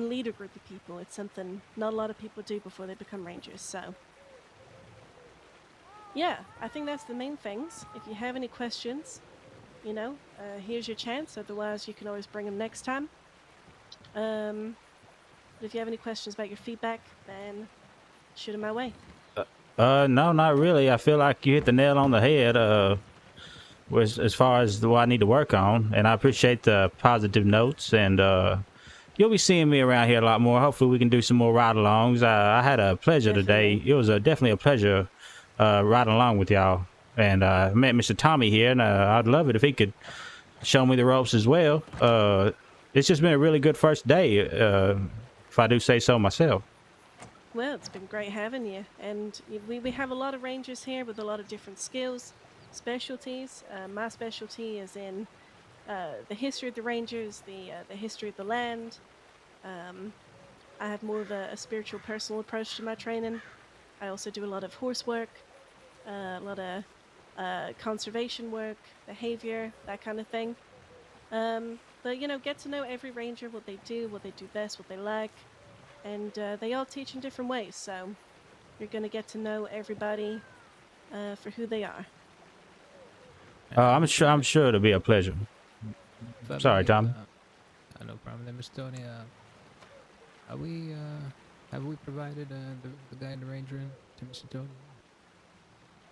lead a group of people. It's something not a lot of people do before they become rangers. So yeah, I think that's the main things. If you have any questions, you know, here's your chance. Otherwise, you can always bring them next time. But if you have any questions about your feedback, then shoot them my way. No, not really. I feel like you hit the nail on the head. As far as what I need to work on, and I appreciate the positive notes. And you'll be seeing me around here a lot more. Hopefully, we can do some more ride-alongs. I had a pleasure today. It was definitely a pleasure riding along with y'all. And I met Mr. Tommy here, and I'd love it if he could show me the ropes as well. It's just been a really good first day, if I do say so myself. Well, it's been great having you. And we have a lot of rangers here with a lot of different skills, specialties. My specialty is in the history of the rangers, the history of the land. I have more of a spiritual, personal approach to my training. I also do a lot of horse work, a lot of conservation work, behavior, that kind of thing. But, you know, get to know every ranger, what they do best, what they like. And they all teach in different ways, so you're going to get to know everybody for who they are. I'm sure it'll be a pleasure. Sorry, Tom. No problem there, Mr. Tony. Are we, have we provided the guide and ranger to Mr. Tony?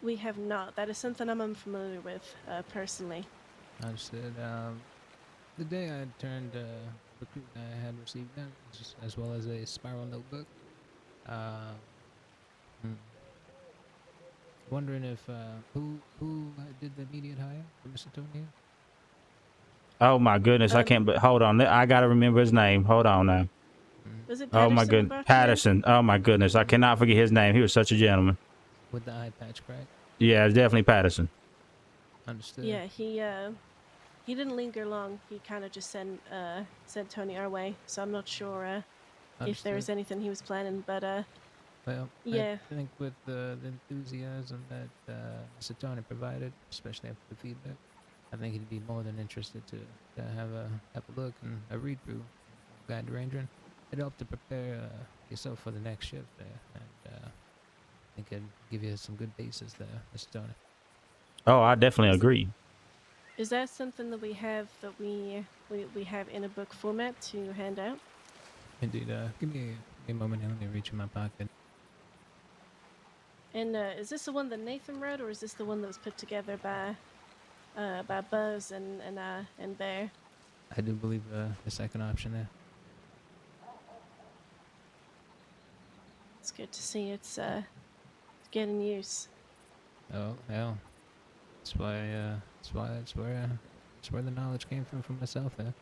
We have not. That is something I'm unfamiliar with, personally. Understood. The day I turned recruit, I had received them, as well as a spiral notebook. Wondering if who did the immediate hire for Mr. Tony? Oh my goodness, I can't. But hold on, I gotta remember his name. Hold on now. Was it Oh Patterson? my goodness, Patterson. Oh my goodness, I cannot forget his name. He was such a gentleman. With the eye patch, correct? Yeah, it's definitely Patterson. Understood. Yeah, he didn't linger long. He kind of just sent Tony our way. So I'm not sure if there was anything he was planning, but well, yeah. I think with the enthusiasm that Mr. Tony provided, especially after the feedback, I think he'd be more than interested to have a look and a read through Guide to Ranger. It'd help to prepare yourself for the next shift there, and I think it'd give you some good basis there, Mr. Tony. Oh, I definitely agree. Is that something that we have have in a book format to hand out? Indeed. Give me a moment here. Let me reach in my pocket. And is this the one that Nathan wrote, or is this the one that was put together by Buzz and Bear? I do believe the second option there. It's good to see it's getting use. Oh, well. That's where the knowledge came from myself there.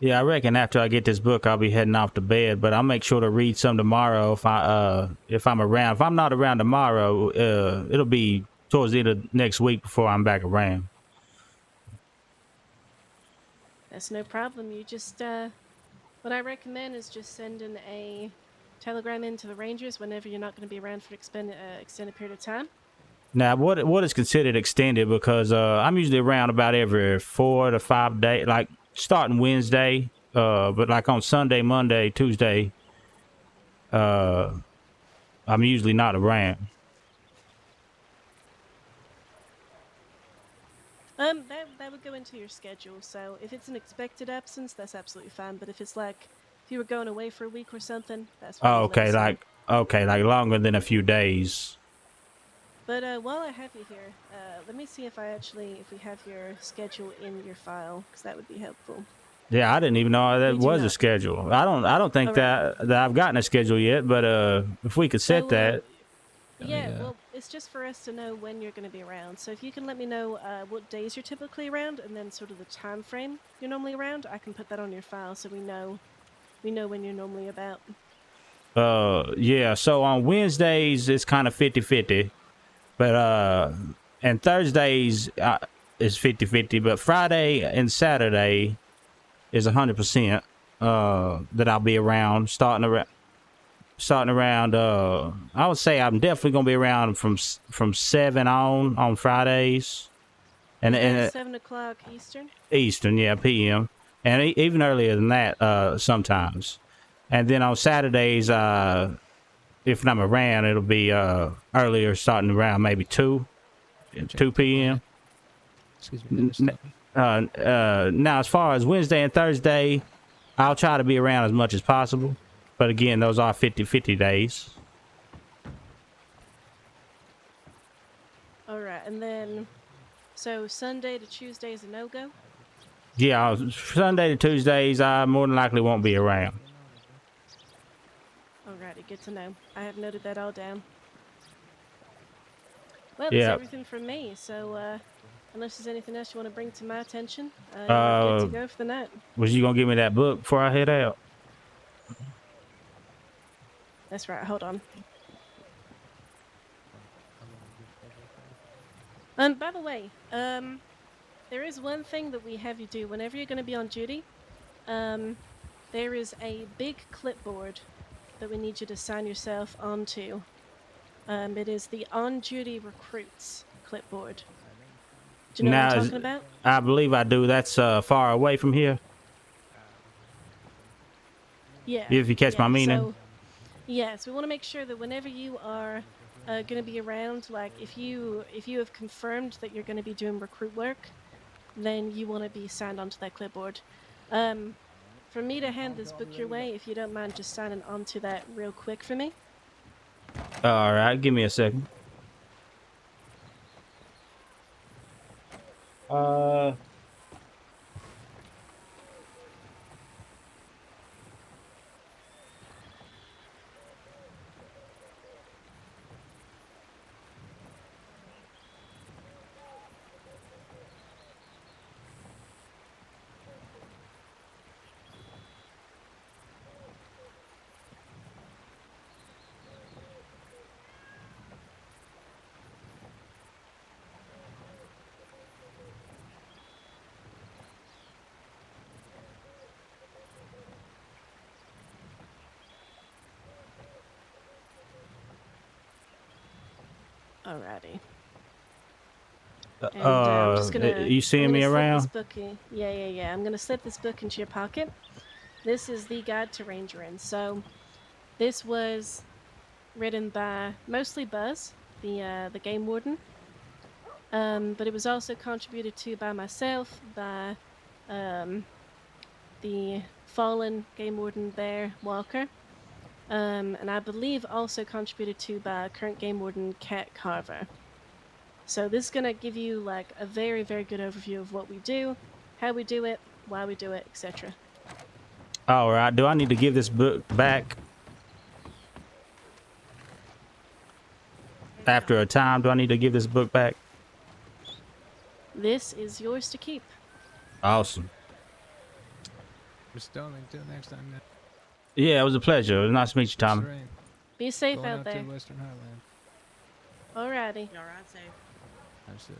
Yeah, I reckon after I get this book, I'll be heading off to bed. But I'll make sure to read some tomorrow if I'm around. If I'm not around tomorrow, it'll be towards the end of next week before I'm back around. That's no problem. You just what I recommend is just sending a telegram into the Rangers whenever you're not going to be around for an extended period of time. Now, what is considered extended? Because I'm usually around about every 4 to 5 days, like starting Wednesday, but like on Sunday, Monday, Tuesday, I'm usually not around. That would go into your schedule. So if it's an expected absence, that's absolutely fine. But if it's like if you were going away for a week or something, that's fine. Oh, to let okay, us know. like longer than a few days. But while I have you here, let me see if we have your schedule in your file, because that would be helpful. Yeah, I didn't even know that We do was a not. schedule. I don't think Alright. that I've gotten a schedule yet. But if we could set So, that. yeah, well, it's just for us to know when you're going to be around. So if you can let me know what days you're typically around, and then sort of the time frame you're normally around, I can put that on your file so we know when you're normally about. Yeah, so on Wednesdays it's kind of 50-50, but and Thursdays is 50-50, but Friday and Saturday is 100% that I'll be around, starting around I would say I'm definitely gonna be around from 7 on Fridays, and 7 o'clock Eastern. Eastern, yeah, PM, and even earlier than that sometimes. And then on Saturdays, if I'm around, it'll be earlier, starting around maybe 2 p.m. Excuse me. Now, as far as Wednesday and Thursday, I'll try to be around as much as possible. But again, those are 50-50 days. All right, and then so Sunday to Tuesday is a no-go. Yeah, Sunday to Tuesdays, I more than likely won't be around. Alrighty, good to know. I have noted that all down. Well, Yeah. that's everything from me. So, unless there's anything else you want to bring to my attention, you're good to go for the night. Was you gonna give me that book before I head out? That's right. Hold on. And by the way, there is one thing that we have you do whenever you're going to be on duty. There is a big clipboard that we need you to sign yourself onto. It is the on-duty recruits clipboard. Do you know what I'm talking about? I believe I do. That's far away from here. Yeah. If you catch my meaning. So, yes, we want to make sure that whenever you are going to be around, like if you have confirmed that you're going to be doing recruit work, then you want to be signed onto that clipboard. For me to hand this book your way, if you don't mind just signing onto that real quick for me. All right, give me a second. Alrighty. And I'm just gonna. You seeing me around? This book yeah. I'm gonna slip this book into your pocket. This is the Guide to Rangering. So, this was written by mostly Buzz, the game warden. But it was also contributed to by myself, by the fallen game warden Bear Walker, and I believe also contributed to by current game warden Cat Carver. So this is gonna give you like a very, very good overview of what we do, how we do it, why we do it, etc. All right. Do I need to give this book back after a time? Do I need to give this book back? This is yours to keep. Awesome. Mr. Sterling, till next time. Now. Yeah, it was a pleasure. It was nice to meet you, Tommy. Rain. Be safe Going out out there. to Western Highland. Alrighty. Y'all ride safe. Understood.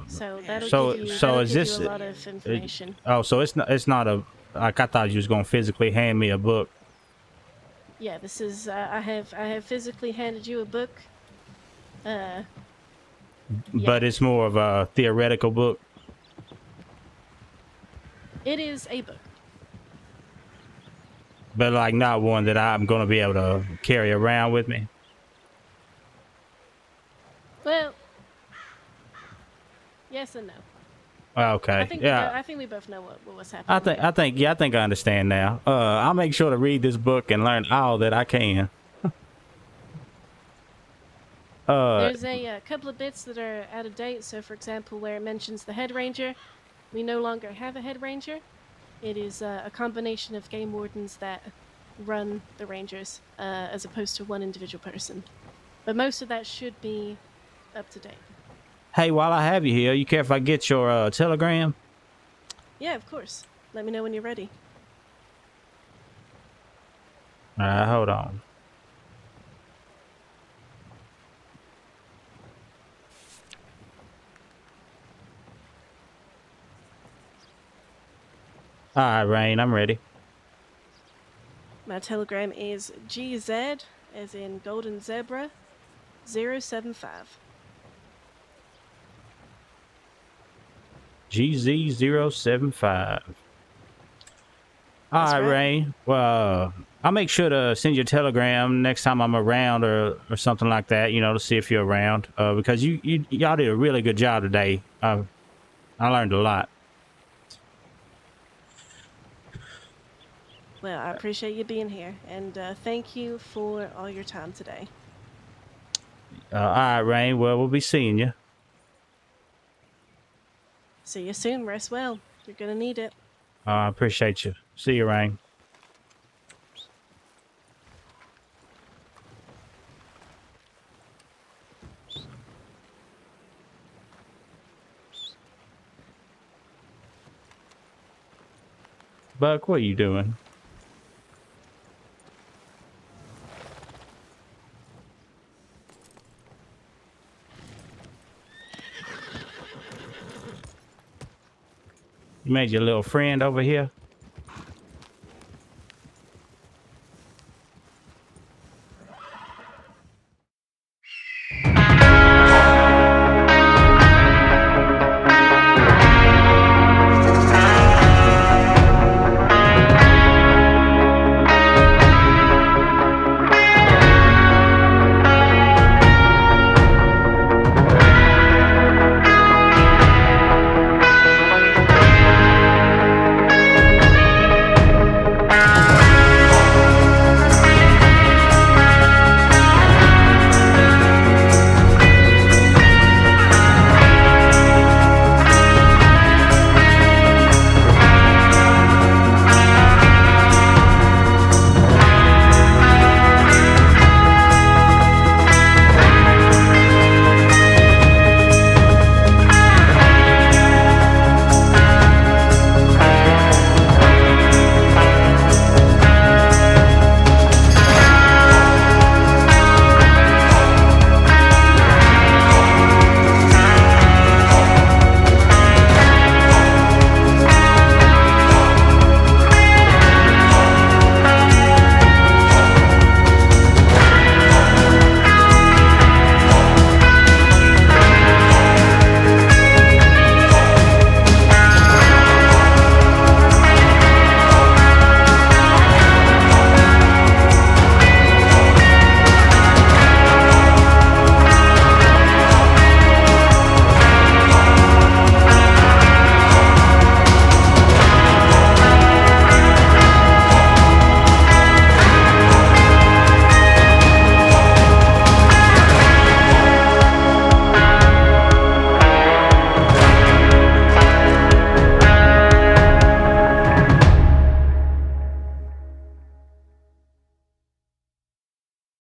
So that'll so give you, so that'll is give this you a lot of information. oh, so it's not a, like I thought you was gonna physically hand me a book. Yeah, this is I have physically handed you a book. But it's more of a theoretical book. It is a book. But like not one that I'm gonna be able to carry around with me. Well, yes and no. Okay. I think I think we both know what's happening. I think I understand now. I'll make sure to read this book and learn all that I can. There's a couple of bits that are out of date. So, for example, where it mentions the head ranger, we no longer have a head ranger. It is a combination of game wardens that run the rangers, as opposed to one individual person. But most of that should be up to date. Hey, while I have you here, you care if I get your telegram? Yeah, of course. Let me know when you're ready. All right, hold on. All right, Rain, I'm ready. My telegram is GZ, as in Golden Zebra, 075. GZ075. All right, Rain. Well, I'll make sure to send you a telegram next time I'm around or something like that, you know, to see if you're around. Because y'all did a really good job today. I learned a lot. Well, I appreciate you being here, and thank you for all your time today. All right, Rain. Well, we'll be seeing you. See you soon. Rest well. You're gonna need it. I appreciate you. See you, Rain. Buck, what are you doing? You made your little friend over here?